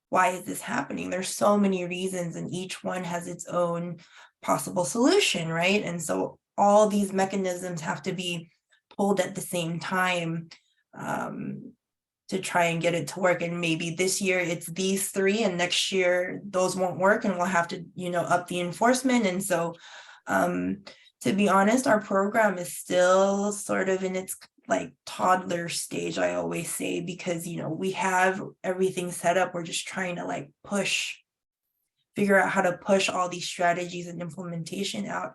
why is this happening? There's so many reasons and each one has its own possible solution, right? And so all these mechanisms have to be pulled at the same time to try and get it to work. And maybe this year it's these three and next year those won't work and we'll have to, up the enforcement. And so to be honest, our program is still sort of in its toddler stage, I always say, because we have everything set up. We're just trying to figure out how to push all these strategies and implementation out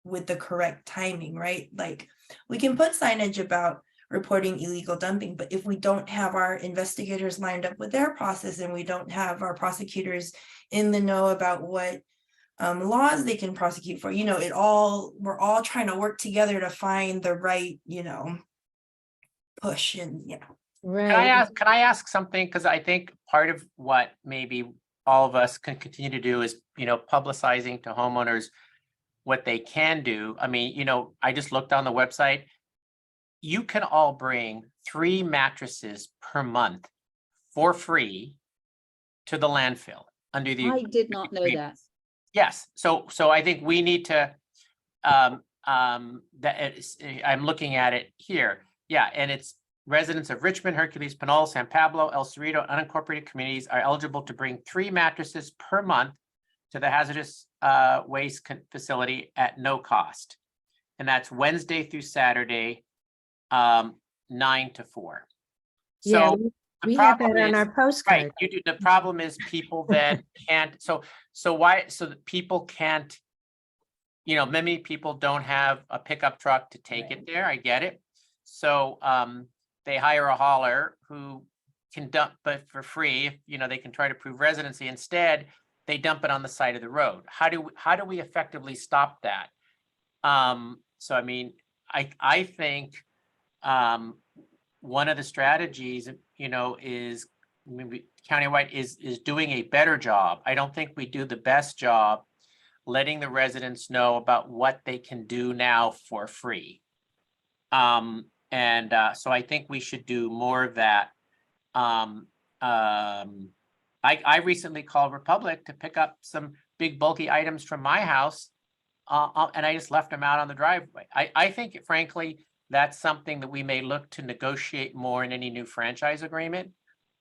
with the correct timing, right? We can put signage about reporting illegal dumping, but if we don't have our investigators lined up with their process and we don't have our prosecutors in the know about what laws they can prosecute for, we're all trying to work together to find the right, push. And Right. Can I ask something? Because I think part of what maybe all of us can continue to do is, publicizing to homeowners what they can do. I mean, I just looked on the website. You can all bring 3 mattresses per month for free to the landfill under the. I did not know that. Yes, so I think we need to, I'm looking at it here. Yeah, and it's residents of Richmond, Hercules, Pinole, San Pablo, El Cerrito, unincorporated communities are eligible to bring 3 mattresses per month to the hazardous waste facility at no cost. And that's Wednesday through Saturday, 9 to 4. Yeah, So we the have that problem on is, our right, postcard. you do, the problem is people that can't, so that people can't, many people don't have a pickup truck to take it there, I get it. So they hire a hauler who can dump, but for free, they can try to prove residency. Instead, they dump it on the side of the road. How do we effectively stop that? So I mean, I think one of the strategies, is maybe countywide is doing a better job. I don't think we do the best job letting the residents know about what they can do now for free. So I think we should do more of that. I recently called Republic to pick up some big bulky items from my house, and I just left them out on the driveway. I think, frankly, that's something that we may look to negotiate more in any new franchise agreement,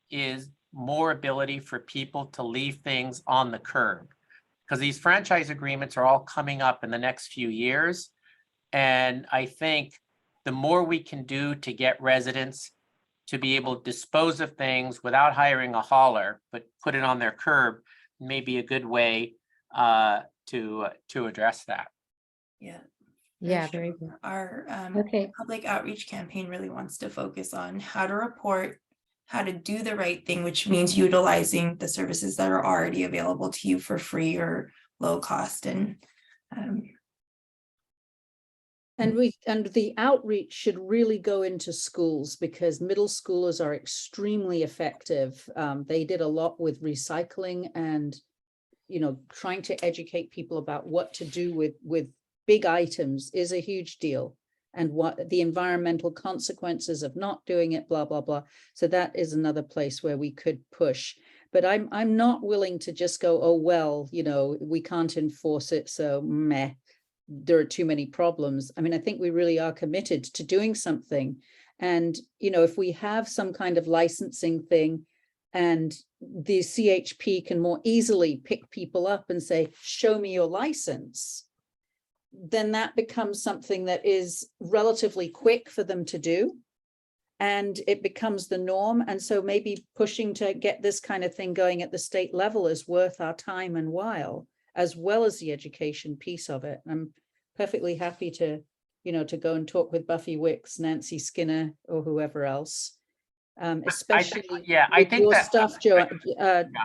is more ability for people to leave things on the curb. Because these franchise agreements are all coming up in the next few years. And I think the more we can do to get residents to be able to dispose of things without hiring a hauler, but put it on their curb, may be a good way to address that. Yeah. Yeah, sure. very good. Our Okay. public outreach campaign really wants to focus on how to report, how to do the right thing, which means utilizing the services that are already available to you for free or low cost. And the outreach should really go into schools, because middle schoolers are extremely effective. They did a lot with recycling and, trying to educate people about what to do with big items is a huge deal, and what the environmental consequences of not doing it, blah, blah, blah. So that is another place where we could push. But I'm not willing to just go, oh, well, we can't enforce it, so meh. There are too many problems. I mean, I think we really are committed to doing something. And, if we have some kind of licensing thing and the CHP can more easily pick people up and say, show me your license, then that becomes something that is relatively quick for them to do. And it becomes the norm. And so maybe pushing to get this kind of thing going at the state level is worth our time and while, as well as the education piece of it. I'm perfectly happy to, to go and talk with Buffy Wicks, Nancy Skinner, or whoever else. Especially I think your that stuff,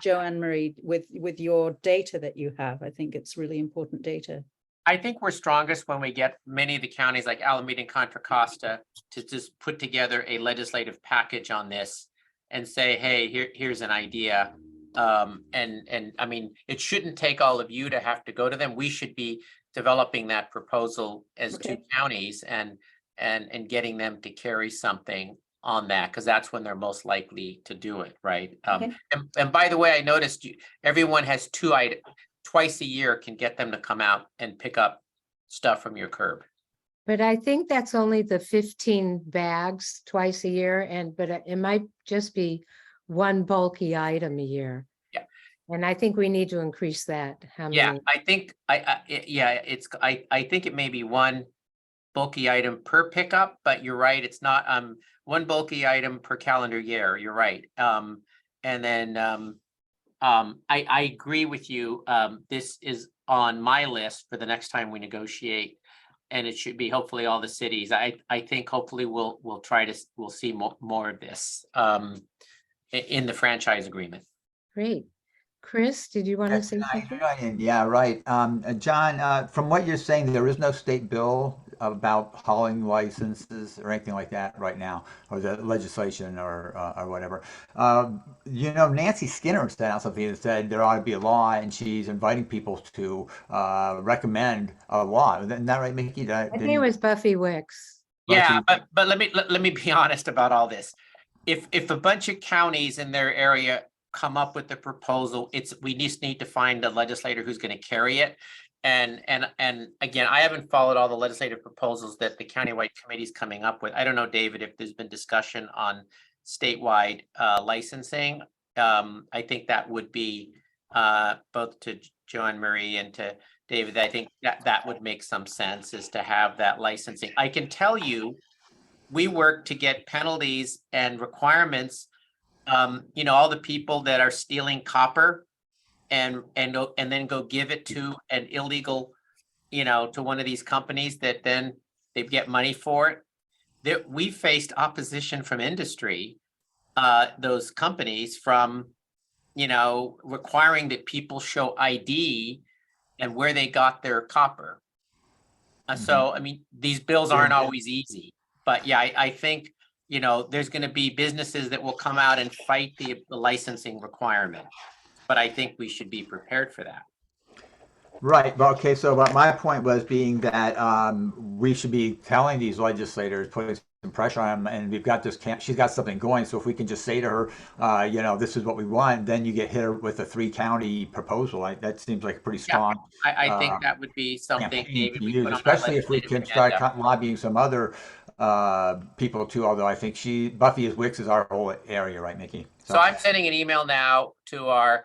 Joanne Marie, with your data that you have. I think it's really important data. I think we're strongest when we get many of the counties like Alameda and Contra Costa to just put together a legislative package on this and say, hey, here's an idea. And I mean, it shouldn't take all of you to have to go to them. We should be developing that proposal as two counties and getting them to carry something on that, because that's when they're most likely to do it, right? And by the way, I noticed everyone has 2 items. Twice a year can get them to come out and pick up stuff from your curb. But I think that's only the 15 bags twice a year, but it might just be one bulky item a year. Yeah. And I think we need to increase that. How Yeah, many? I think I think it may be one bulky item per pickup, but you're right, it's not one bulky item per calendar year. You're right. And then I agree with you. This is on my list for the next time we negotiate, and it should be hopefully all the cities. I think hopefully we'll see more of this in the franchise agreement. Great. Chris, did you want to say something? Yeah, right. John, from what you're saying, there is no state bill about hauling licenses or anything like that right now, or the legislation or whatever. You know, Nancy Skinner sent out something that said there ought to be a law, and she's inviting people to recommend a law. Isn't that right, Mickey? I think it was Buffy Wicks. Yeah, but let me be honest about all this. If a bunch of counties in their area come up with a proposal, we just need to find a legislator who's going to carry it. And again, I haven't followed all the legislative proposals that the countywide committee is coming up with. I don't know, David, if there's been discussion on statewide licensing. I think that would be both to Joanne Marie and to David. I think that would make some sense, is to have that licensing. I can tell you, we work to get penalties and requirements. You know, all the people that are stealing copper and then go give it to an illegal, you know, to one of these companies that then they get money for it. We faced opposition from industry, those companies, from, you know, requiring that people show ID and where they got their copper. So, I mean, these bills aren't always easy, but yeah, I think, you know, there's going to be businesses that will come out and fight the licensing requirement, but I think we should be prepared for that. Right. Well, okay. So, but my point was being that we should be telling these legislators, putting some pressure on them, and we've got this she's got something going. So if we can just say to her, you know, this is what we want, then you get hit her with a 3-county proposal. That seems like a pretty strong. Yeah, I think that would be something, David, we put on our especially if we can start agenda. lobbying some other people too. Although I think Buffy Wicks is our whole area, right, Mickey? So I'm sending an email now to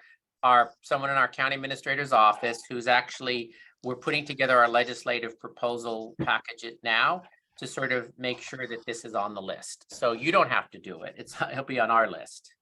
someone in our county administrator's office who's actually, we're putting together our legislative proposal package now to sort of make sure that this is on the list. So you don't have to do it. It'll be on our list.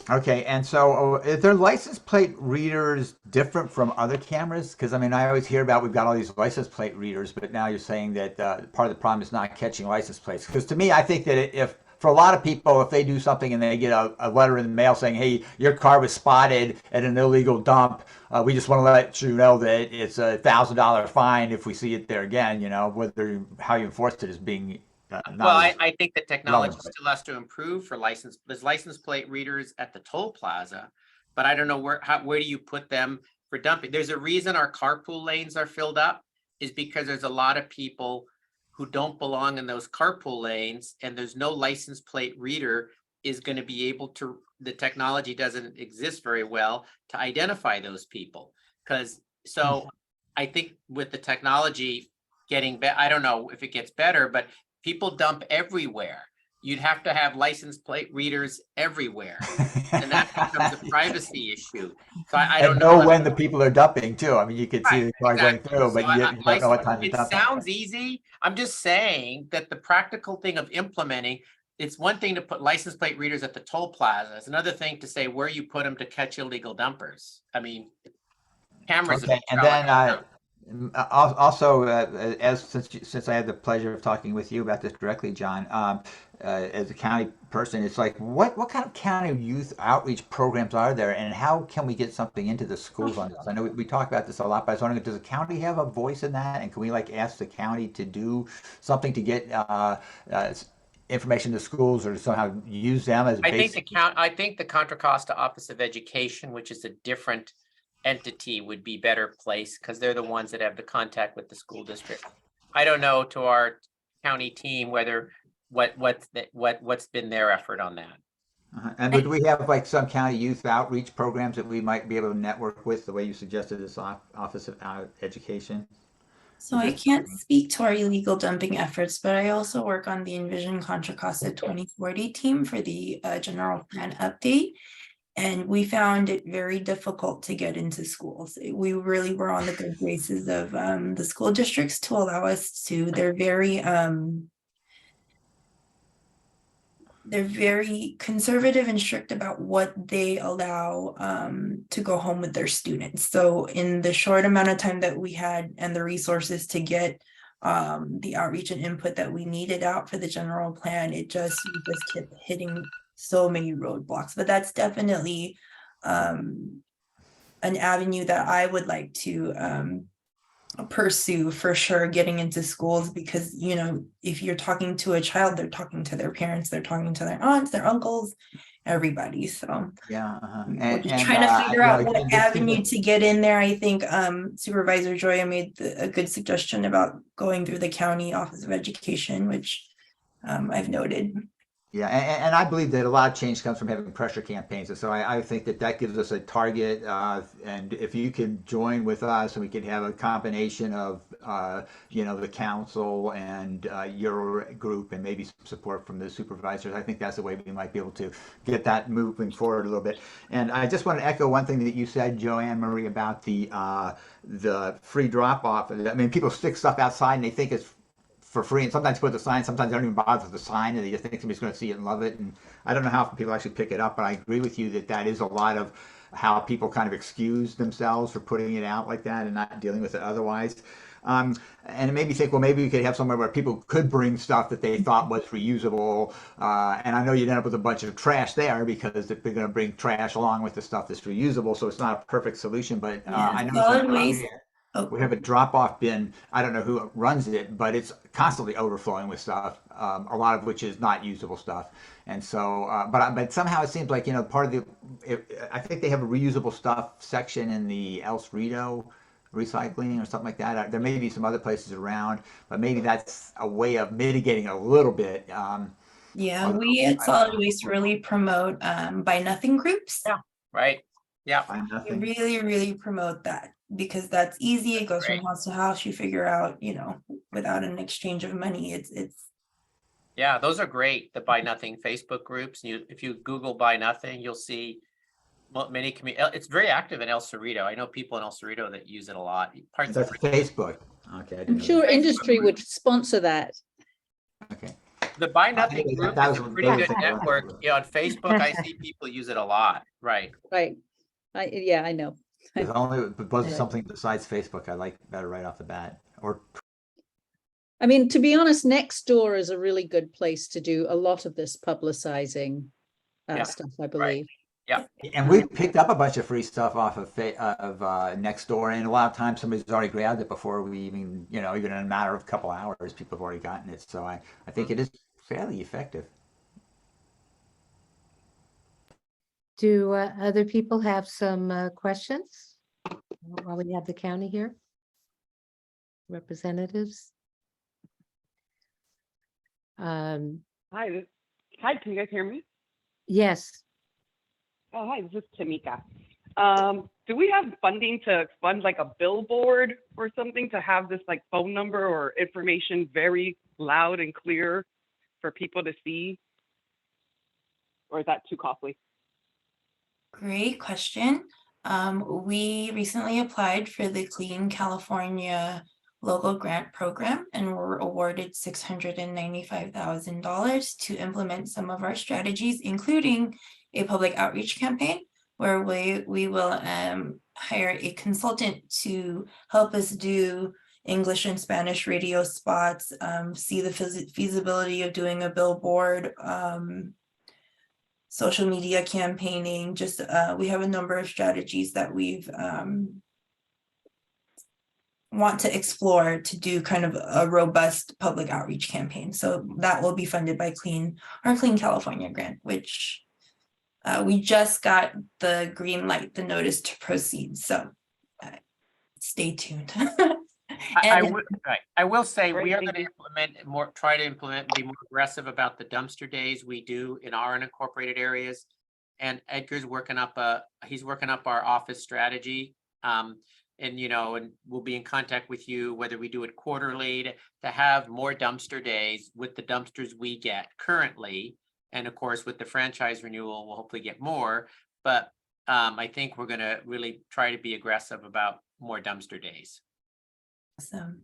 Okay, and so is their license plate readers different from other cameras? Because I mean, I always hear about we've got all these license plate readers, but now you're saying that part of the problem is not catching license plates. Because to me, I think that if for a lot of people, if they do something and they get a letter in the mail saying, hey, your car was spotted at an illegal dump, we just want to let you know that it's $1,000 fine if we see it there again, you know, whether how you enforce it is being well, I think the technology still has to improve for there's license plate readers at the toll plaza, but I don't know where do you put them for dumping? There's a reason our carpool lanes are filled up, is because there's a lot of people who don't belong in those carpool lanes, and there's no license plate reader is going to be able to, the technology doesn't exist very well to identify those people. So I think with the technology getting better, I don't know if it gets better, but people dump everywhere. You'd have to have license plate readers everywhere, and that becomes a privacy issue. So I don't know when the people are dumping too. I mean, you could see the car going through, but you don't know what time to dump. It sounds easy. I'm just saying that the practical thing of implementing, it's one thing to put license plate readers at the toll plaza. It's another thing to say where you put them to catch illegal dumpers. I mean, cameras. Okay, and then also, since I had the pleasure of talking with you about this directly, John, as a county person, it's like, what kind of county youth outreach programs are there, and how can we get something into the schools on this? I know we talk about this a lot, but I was wondering, does the county have a voice in that, and can we like ask the county to do something to get information to schools, or to somehow use them as I think the Contra Costa Office of Education, which is a different entity, would be better placed, because they're the ones that have the contact with the school district. I don't know to our county team whether what's been their effort on that. And would we have like some county youth outreach programs that we might be able to network with, the way you suggested, this Office of Education? So I can't speak to our illegal dumping efforts, but I also work on the Envision Contra Costa 2040 team for the general plan update. And we found it very difficult to get into schools. We really were on the good graces of the school districts to allow us to. They're very conservative and strict about what they allow to go home with their students. So in the short amount of time that we had and the resources to get the outreach and input that we needed out for the general plan, we just kept hitting so many roadblocks. But that's definitely an avenue that I would like to pursue for sure getting into schools, because you know, if you're talking to a child, they're talking to their parents, they're talking to their aunts, their uncles, everybody. So Yeah. we're just trying to figure out what again, this seems avenue like- to get in there. I think Supervisor Joya made a good suggestion about going through the county Office of Education, which I've noted. Yeah, and I believe that a lot of change comes from having pressure campaigns, and so I think that that gives us a target. And if you can join with us, and we could have a combination of, you know, the council and your group, and maybe some support from the supervisors, I think that's the way we might be able to get that moving forward a little bit. And I just want to echo one thing that you said, Joanne Marie, about the free drop off. I mean, people stick stuff outside and they think it's for free, and sometimes put the sign, sometimes they don't even bother with the sign, and they just think somebody's going to see it and love it. And I don't know how often people actually pick it up, but I agree with you that that is a lot of how people kind of excuse themselves for putting it out like that and not dealing with it otherwise. And it made me think, well, maybe we could have somewhere where people could bring stuff that they thought was reusable. And I know you'd end up with a bunch of trash there because they're going to bring trash along with the stuff that's reusable. So it's not a perfect solution, but I know solid waste. we have a drop-off bin. I don't know who runs it, but it's constantly overflowing with stuff, a lot of which is not usable stuff. And so, but somehow it seems like, you know, part of I think they have a reusable stuff section in the El Cerrito recycling or something like that. There may be some other places around, but maybe that's a way of mitigating a little bit. Yeah, we at Solid Waste really promote buy nothing groups. Yeah, right. Yeah. We really, really promote that because that's easy. It goes from house to house. You figure out, you know, without an exchange of money, it's. Yeah, those are great. The Buy Nothing Facebook groups. If you Google Buy Nothing, you'll see many community. It's very active in El Cerrito. I know people in El Cerrito that use it a lot. That's Facebook. Okay. I'm sure industry would sponsor that. Okay. The Buy Nothing group is a pretty good thing. network. Yeah, on Facebook, I see people use it a lot. Right. Right. Yeah, I know. There's only was something besides Facebook I like better right off the bat. Or I mean, to be honest, Nextdoor is a really good place to do a lot of this publicizing stuff, I believe. Yeah. And we picked up a bunch of free stuff off of Nextdoor, and a lot of times somebody's already grabbed it before we even, you know, even in a matter of a couple hours, people have already gotten it. So I think it is fairly effective. Do other people have some questions while we have the county here? Representatives? Hi, can you guys hear me? Yes. Oh, hi, this is Tamika. Do we have funding to fund like a billboard or something to have this like phone number or information very loud and clear for people to see? Or is that too costly? Great question. We recently applied for the Clean California local grant program and were awarded $695,000 to implement some of our strategies, including a public outreach campaign where we will hire a consultant to help us do English and Spanish radio spots, see the feasibility of doing a billboard, social media campaigning. Just we have a number of strategies that we've want to explore to do kind of a robust public outreach campaign. So that will be funded by our Clean California grant, which we just got the green light, the notice to proceed. So stay tuned. I will say we are going to try to implement and be more aggressive about the dumpster days we do in our unincorporated areas. And Edgar's working up he's working up our office strategy. And, you know, and we'll be in contact with you, whether we do it quarterly to have more dumpster days with the dumpsters we get currently. And of course, with the franchise renewal, we'll hopefully get more. But I think we're going to really try to be aggressive about more dumpster days. Awesome.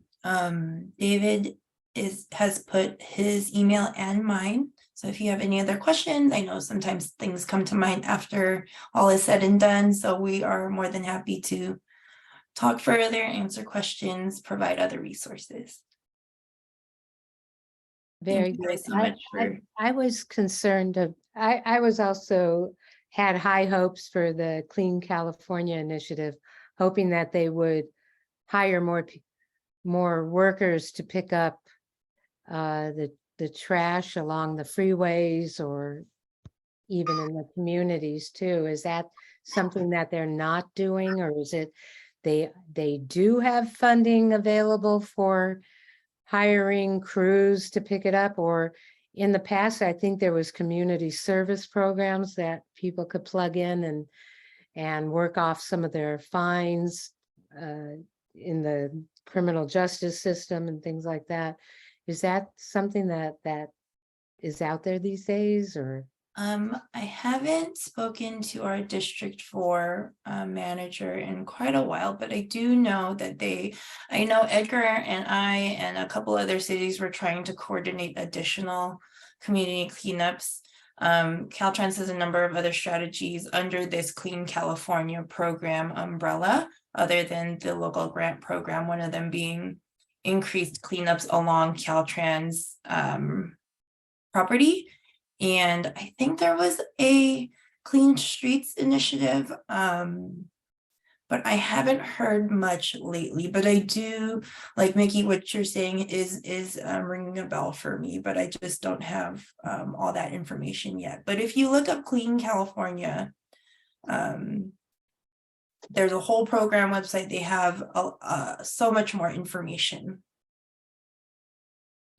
David has put his email and mine. So if you have any other questions, I know sometimes things come to mind after all is said and done. So we are more than happy to talk further, answer questions, provide other resources. Very good. I was concerned I was also had high hopes for the Clean California initiative, hoping that they would hire more more workers to pick up the trash along the freeways or even in the communities too. Is that something that they're not doing, or is it they do have funding available for hiring crews to pick it up? Or in the past, I think there was community service programs that people could plug in and work off some of their fines in the criminal justice system and things like that. Is that something that is out there these days, or? I haven't spoken to our District 4 manager in quite a while, but I do know that I know Edgar and I and a couple other cities were trying to coordinate additional community cleanups. Caltrans has a number of other strategies under this Clean California program umbrella, other than the local grant program, one of them being increased cleanups along Caltrans property. And I think there was a Clean Streets initiative, but I haven't heard much lately. But I do, like Mickey, what you're saying is ringing a bell for me, but I just don't have all that information yet. But if you look up Clean California, there's a whole program website. They have so much more information.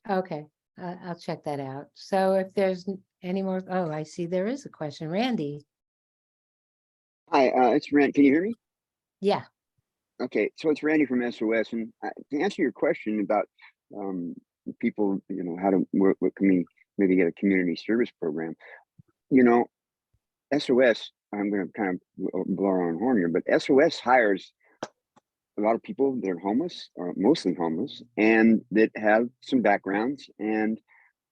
Okay, I'll check that out. So if there's any more, oh, I see there is a question. Randy. Hi, it's Randy. Can you hear me? Yeah. Okay, so it's Randy from SOS, and to answer your question about people, how to work, what can we maybe get a community service program? SOS. I'm going to kind of blow our own horn here, but SOS hires a lot of people that are homeless, or mostly homeless, and that have some backgrounds. And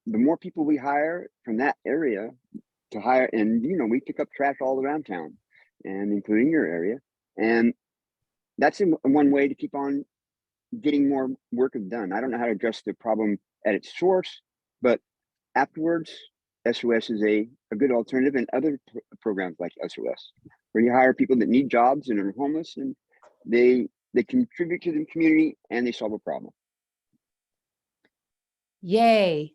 the more people we hire from that area to hire, and we pick up trash all around town, and including your area, and that's one way to keep on getting more work done. I don't know how to address the problem at its source, but afterwards, SOS is a good alternative, and other programs like SOS, where you hire people that need jobs and are homeless, and they contribute to the community and they solve a problem. Yay.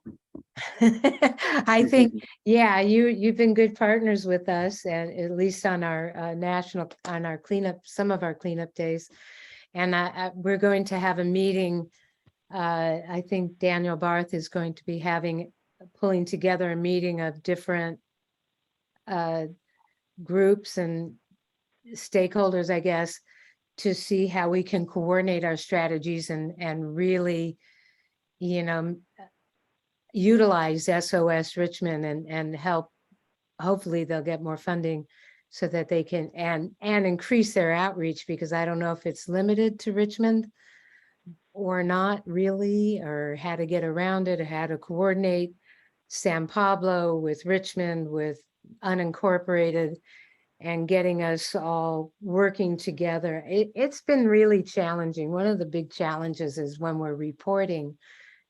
I think, yeah, you've been good partners with us, and at least on our on our cleanup, some of our cleanup days. And we're going to have a meeting. I think Daniel Barth is going to be pulling together a meeting of different groups and stakeholders, I guess, to see how we can coordinate our strategies and really, utilize SOS Richmond and help. Hopefully they'll get more funding so that they can and increase their outreach, because I don't know if it's limited to Richmond or not really, or how to get around it, or how to coordinate San Pablo with Richmond, with unincorporated, and getting us all working together. It's been really challenging. One of the big challenges is when we're reporting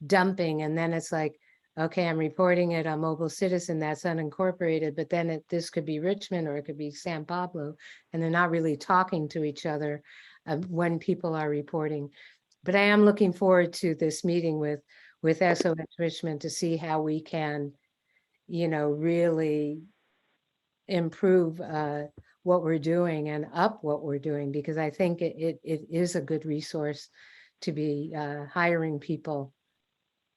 dumping, and then it's like, okay, I'm reporting it on Mobile Citizen, that's unincorporated, but then this could be Richmond or it could be San Pablo, and they're not really talking to each other when people are reporting. But I am looking forward to this meeting with SOS Richmond to see how we can, really improve what we're doing and up what we're doing, because I think it is a good resource to be hiring people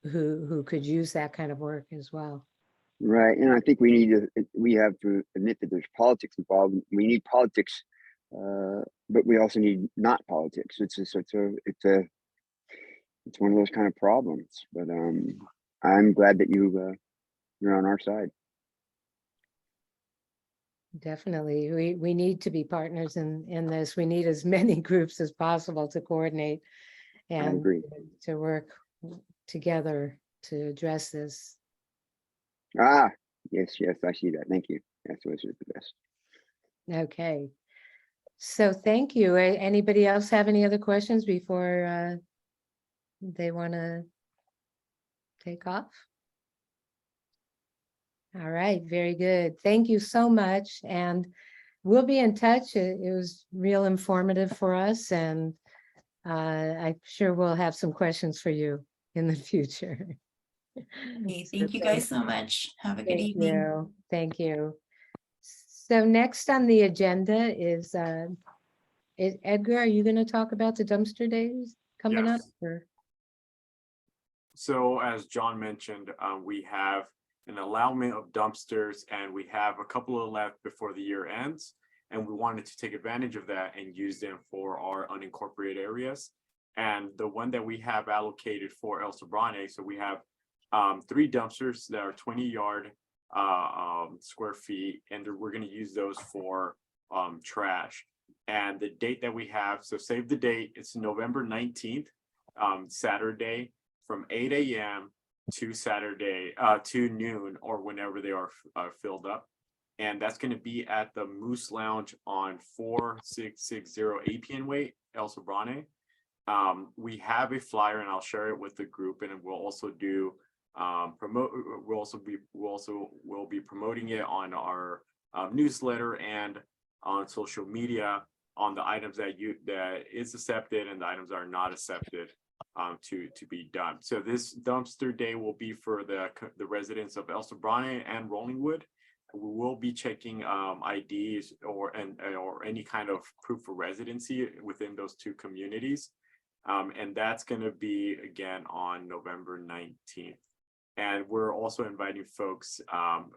who could use that kind of work as well. Right, and I think we have to admit that there's politics involved. We need politics, but we also need not politics. It's one of those kind of problems. But I'm glad that you're on our side. Definitely, we need to be partners in this. We need as many groups as possible to coordinate and to work together to address this. Yes, I see that. Thank you. That's what's the best. Okay, so thank you. Anybody else have any other questions before they want to take off? All right, very good. Thank you so much. And we'll be in touch. It was real informative for us. And I'm sure we'll have some questions for you in the future. Okay, So thank you guys so much. Have a good Thank evening. you. Thank you. So next on the agenda is Edgar, are you going to talk about the dumpster days coming up? Yes. Or? So as John mentioned, we have an allowance of dumpsters and we have a couple of left before the year ends. And we wanted to take advantage of that and use them for our unincorporated areas. And the one that we have allocated for El Sobrante, so we have 3 dumpsters that are 20-yard square feet, and we're going to use those for trash. And the date that we have, so save the date, it's November 19th, Saturday, from 8 a.m. to Saturday to noon, or whenever they are filled up. And that's going to be at the Moose Lounge on 4660 Appian Way, El Sobrante. We have a flyer, and I'll share it with the group, and we'll also do we'll be promoting it on our newsletter and on social media on the items that is accepted and the items that are not accepted to be done. So this dumpster day will be for the residents of El Sobrante and Rollingwood. We will be checking IDs or any kind of proof of residency within those 2 communities. And that's going to be again on November 19th. And we're also inviting folks,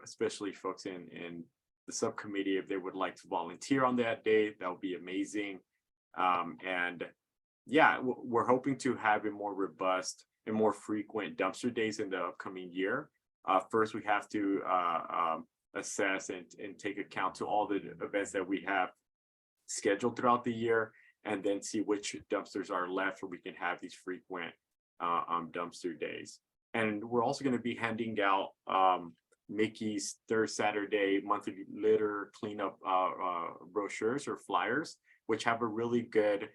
especially folks in the subcommittee, if they would like to volunteer on that day, that would be amazing. And yeah, we're hoping to have a more robust and more frequent dumpster days in the upcoming year. First, we have to assess and take account to all the events that we have scheduled throughout the year, and then see which dumpsters are left where we can have these frequent dumpster days. And we're also going to be handing out Mickey's 3rd Saturday monthly litter cleanup brochures or flyers, which have a really good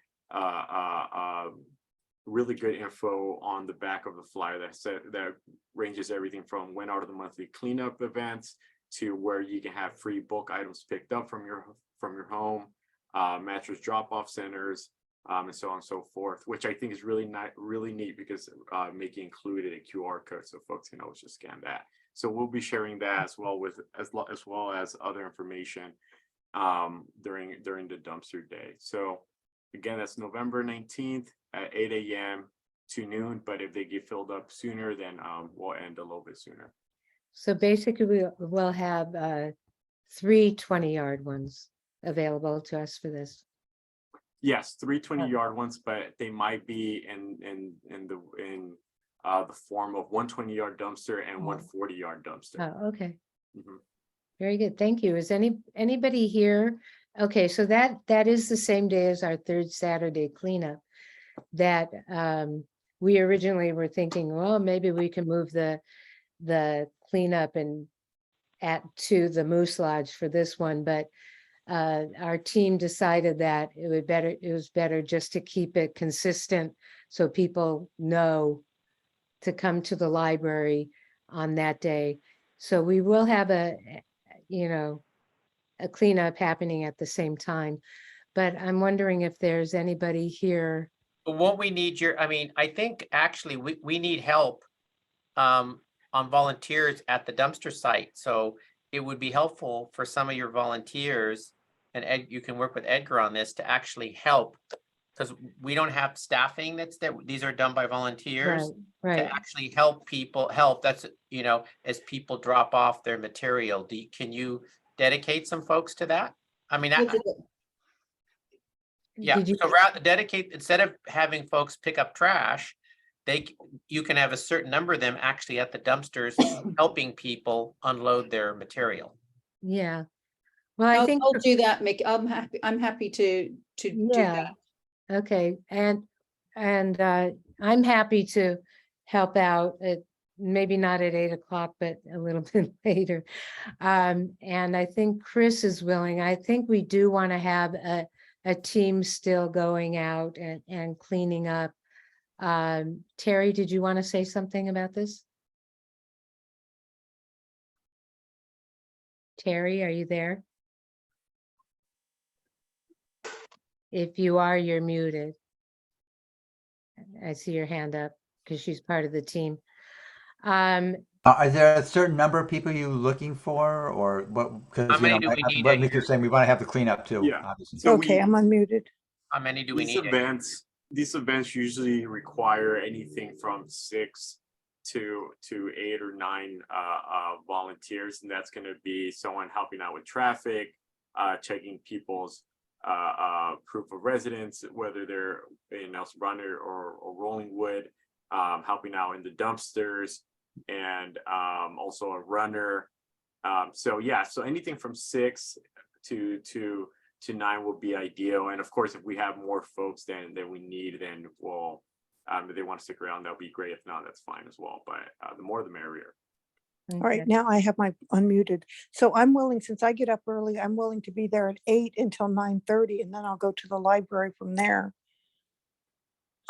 info on the back of the flyer that ranges everything from when are the monthly cleanup events to where you can have free bulk items picked up from your home, mattress drop-off centers, and so on and so forth, which I think is really neat because Mickey included a QR code so folks can always just scan that. So we'll be sharing that as well as other information during the dumpster day. So again, that's November 19th at 8 a.m. to noon. But if they get filled up sooner, then we'll end a little bit sooner. So basically, we'll have 3 20-yard ones available to us for this. Yes, 3 20-yard ones, but they might be in the form of 1 20-yard dumpster and 1 40-yard dumpster. Oh, okay. Mhm. Very good. Thank you. Is anybody here? Okay, so that is the same day as our 3rd Saturday cleanup. That we originally were thinking, well, maybe we can move the cleanup to the Moose Lodge for this one, but our team decided that it was better just to keep it consistent so people know to come to the library on that day. So we will have a cleanup happening at the same time, but I'm wondering if there's anybody here. But what we need I think actually we need help on volunteers at the dumpster site. So it would be helpful for some of your volunteers, and Ed, you can work with Edgar on this to actually help, because we don't have staffing these are done by volunteers. Right. To actually help people that's as people drop off their material. Can you dedicate some folks to that? Yeah, so rather dedicate, instead of having folks pick up trash, you can have a certain number of them actually at the dumpsters helping people unload their material. Yeah. Well, I think I'll do that, Mick. I'm happy to do that. Okay, and I'm happy to help out maybe not at 8 o'clock, but a little bit later. And I think Chris is willing. I think we do want to have a team still going out and cleaning up. Terry, did you want to say something about this? Terry, are you there? If you are, you're muted. I see your hand up because she's part of the team. Are there a certain number of people you looking for, or what? How Because many do we need what a Mika's year? saying, we want to have the cleanup too. Yeah. Obviously. So Okay, I'm unmuted. How many do we these need? these events usually require anything from 6 to 8 or 9 volunteers, and that's going to be someone helping out with traffic, checking people's proof of residence, whether they're in El Sobrante or Rollingwood, helping out in the dumpsters, and also a runner. So yeah, so anything from 6 to 9 will be ideal. And of course, if we have more folks than we need, then we'll, if they want to stick around, that'll be great. If not, that's fine as well. But the more, the merrier. All right, now I have my unmuted. So I'm willing, since I get up early, I'm willing to be there at 8 until 9:30, and then I'll go to the library from there.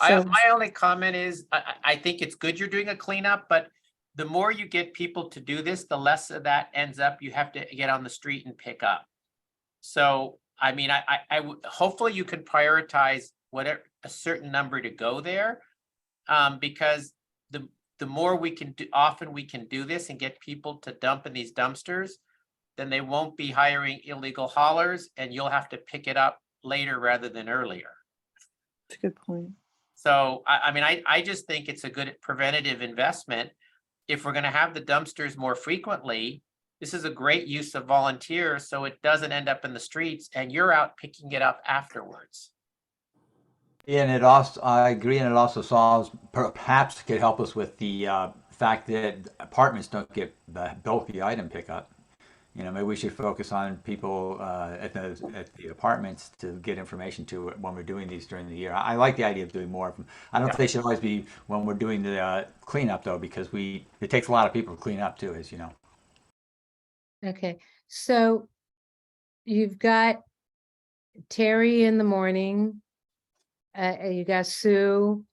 So, My only comment is, I think it's good you're doing a cleanup, but the more you get people to do this, the less of that ends up you have to get on the street and pick up. So, I mean, I would, hopefully you can prioritize whatever, a certain number to go there. Because the more we can do, often we can do this and get people to dump in these dumpsters, then they won't be hiring illegal haulers and you'll have to pick it up later rather than earlier. that's a good point. So, I mean, I just think it's a good preventative investment. If we're gonna have the dumpsters more frequently, this is a great use of volunteers, so it doesn't end up in the streets and you're out picking it up afterwards. And it also, I agree, and it also solves, perhaps could help us with the fact that apartments don't get the bulky item pickup. You know, maybe we should focus on people at the apartments to get information to when we're doing these during the year. I like the idea of doing more of them. I don't think they should always be when we're doing the cleanup though, because it takes a lot of people to clean up too, as you know. Okay, so you've got Terry in the morning. You got Sue.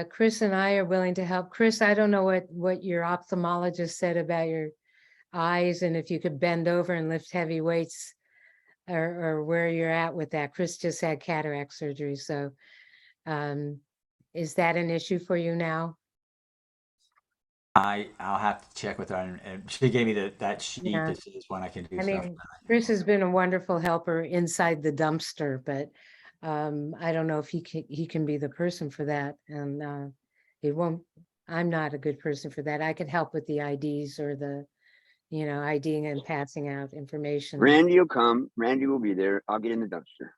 Chris and I are willing to help. Chris, I don't know what your ophthalmologist said about your eyes and if you could bend over and lift heavy weights or where you're at with that. Chris just had cataract surgery. So is that an issue for you now? I'll have to check with her, and she gave me that sheet Yeah. that says when I can do I stuff. mean, Chris has been a wonderful helper inside the dumpster, but I don't know if he can be the person for that. And it won't, I'm not a good person for that. I could help with the IDs or the, IDing and passing out information. Randy will come. Randy will be there. I'll get in the dumpster.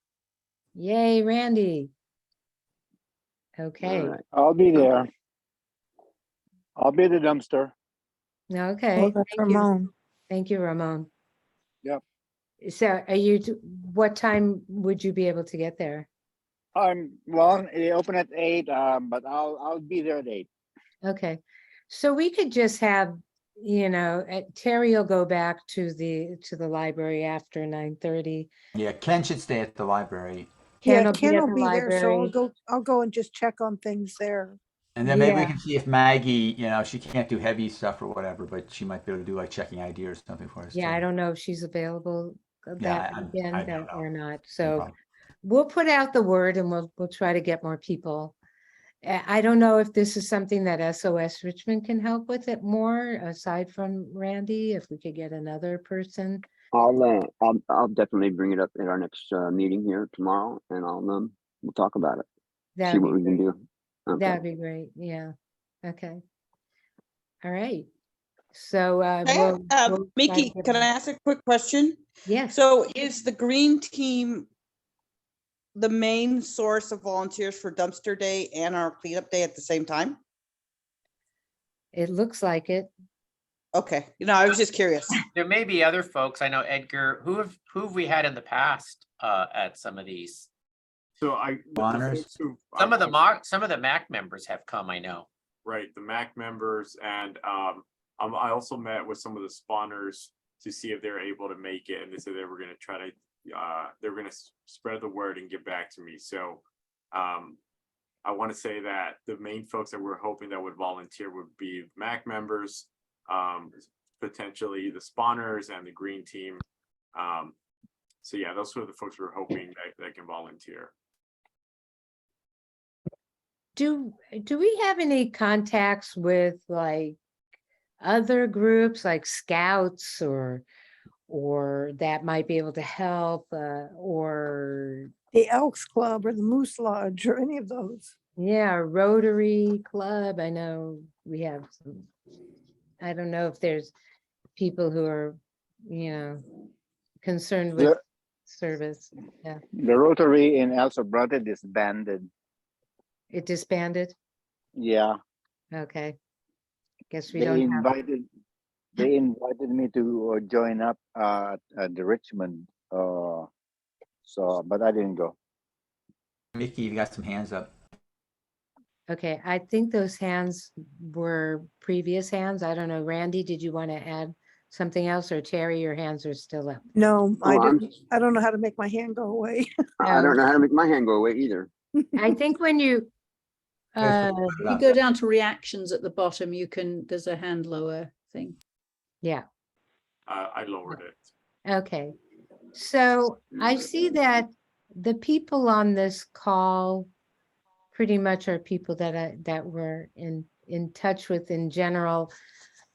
Yay, Randy. Okay. All right. I'll be there. I'll be at the dumpster. Okay. Oh, that's Thank you. Ramon. Thank you, Ramon. Yep. So what time would you be able to get there? Well, they open at 8, but I'll be there at 8. Okay. So we could just have, Terry will go back to the library after 9:30. Yeah, Ken should stay at the library. Ken Yeah, will Ken be at will the be there, so library. I'll go and just check on things there. And then maybe we Yeah. can see if Maggie, she can't do heavy stuff or whatever, but she might be able to do like checking ID or something for us. Yeah, too. I don't know if she's available that I weekend don't know. or not. No So problem. we'll put out the word and we'll try to get more people. I don't know if this is something that SOS Richmond can help with it more, aside from Randy, if we could get another person. I'll definitely bring it up at our next meeting here tomorrow, and we'll talk about it. See That'd what be we can great. do. Okay. That'd be great. Yeah. Okay. All right. So Miki, try to get can I more. ask a quick question? Yes. So is the green team the main source of volunteers for dumpster day and our cleanup day at the same time? It looks like it. Okay, I was just curious. There may be other folks. I know Edgar, who have we had in the past at some of these? So Honors. Some of the MAC members have come, I know. Right, the MAC members, and I also met with some of the spawners to see if they were able to make it, and they said they were going to try to they were going to spread the word and get back to me. So I want to say that the main folks that we're hoping that would volunteer would be MAC members, potentially the spawners and the green team. So yeah, those are the folks we're hoping that can volunteer. do we have any contacts with like other groups like scouts or that might be able to help or The Elks Club or the Moose Lodge or any of those. yeah, Rotary Club? I know we have some, I don't know if there's people who are, concerned with The, service. Yeah, the Rotary in El Sobrante disbanded. it disbanded. Yeah, Okay. Guess we they don't have. invited me to join up at the Richmond. So, but I didn't go. Mickey, you got some hands up. Okay, I think those hands were previous hands. I don't know. Randy, did you want to add something else, or Terry, your hands are still up? No, Oh, I don't know how to make my hand go away. I don't know how to make my hand go away either. I think when you You go down to reactions at the bottom, there's a hand lower thing. yeah. I lowered it. Okay, so I see that the people on this call pretty much are people that we're in touch with in general.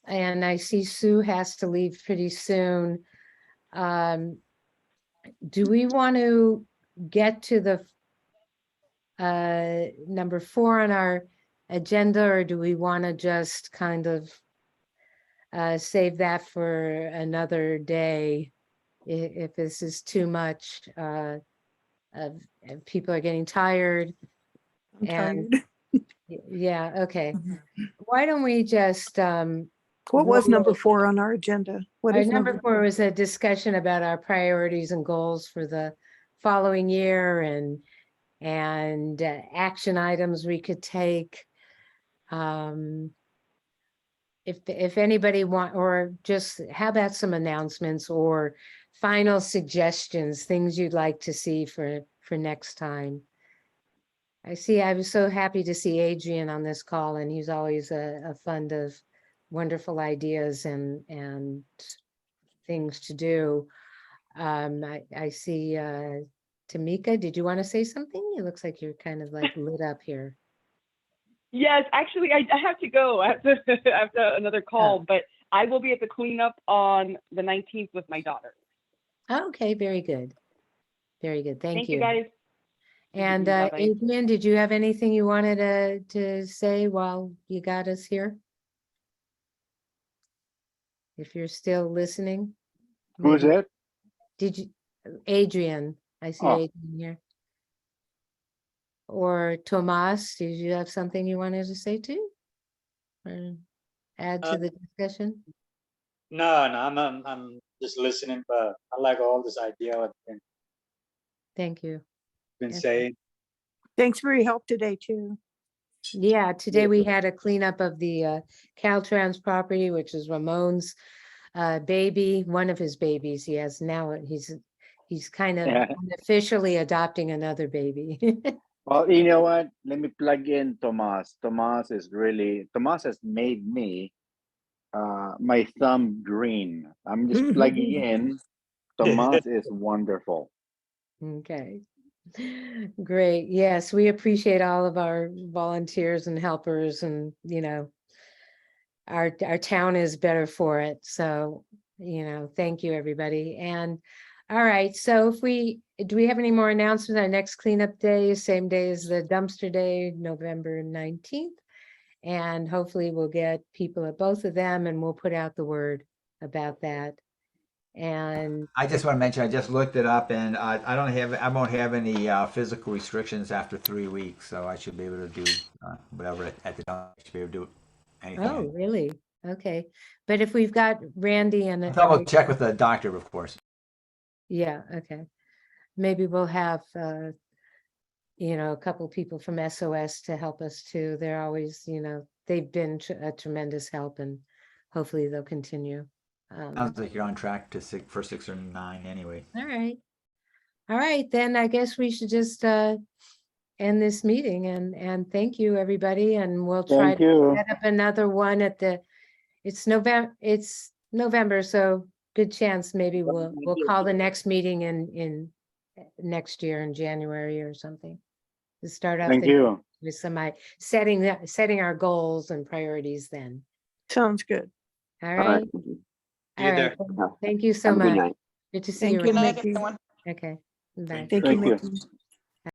And I see Sue has to leave pretty soon. Do we want to get to the number 4 on our agenda, or do we want to just kind of save that for another day if this is too much? People are getting tired. I'm And tired. yeah, okay. Why don't we just What was number roll- 4 on our agenda? What our is number 4 was a discussion about our priorities and goals for the following year and action items we could take. If anybody or just how about some announcements or final suggestions, things you'd like to see for next time. I was so happy to see Adrian on this call, and he's always a fund of wonderful ideas and things to do. I see Tamika, did you want to say something? It looks like you're kind of like lit up here. Yes, actually, I have to go. I have another call, but I will be at the cleanup on the 19th with my daughter. Okay, very good. Very good. Thank you. Thank you, guys. And Bye-bye. Adrian, did you have anything you wanted to say while you got us here? If you're still listening. Who's maybe- it? Did you, Adrian, I see Oh. Adrian here. Or Tomas, did you have something you wanted to say too? Or add to the discussion? No, I'm just listening, but I like all this idea what you've Thank you. been Okay. saying. Thanks for your help today too. Yeah, today we had a cleanup of the Caltrans property, which is Ramon's baby, one of his babies. He has now, he's kind of Yeah. unofficially adopting another baby. Well, you know what? Let me plug in Tomas. Tomas has made me my thumb green. I'm just plugging in. Tomas is wonderful. Okay. Great. Yes, we appreciate all of our volunteers and helpers, and our town is better for it. So, thank you, everybody. And all right, so do we have any more announcements? Our next cleanup day is same day as the dumpster day, November 19th. And hopefully we'll get people at both of them, and we'll put out the word about that. And I just want to mention, I just looked it up, and I won't have any physical restrictions after 3 weeks, so I should be able to do whatever at the dump. I should be able to do anything. oh, really? Okay. But if we've got Randy and Double check with the doctor, of course. yeah, okay. Maybe we'll have a couple people from SOS to help us too. They're always, they've been a tremendous help, and hopefully they'll continue. Sounds like you're on track for 6 or 9 anyway. All right. All right, then I guess we should just end this meeting, and thank you, everybody, and we'll try Thank to you. set up another one it's November, so good chance maybe we'll call the next meeting in next year in January or something to start off Thank the you. with some setting our goals and priorities then. Sounds good. All All right. right. See you All right. there. Thank you so Have a good much. night. Good to see Thank you. you, Ron. Good night, Mickey. everyone. Okay. Bye. Thank Thank Thank you, you. Mickey.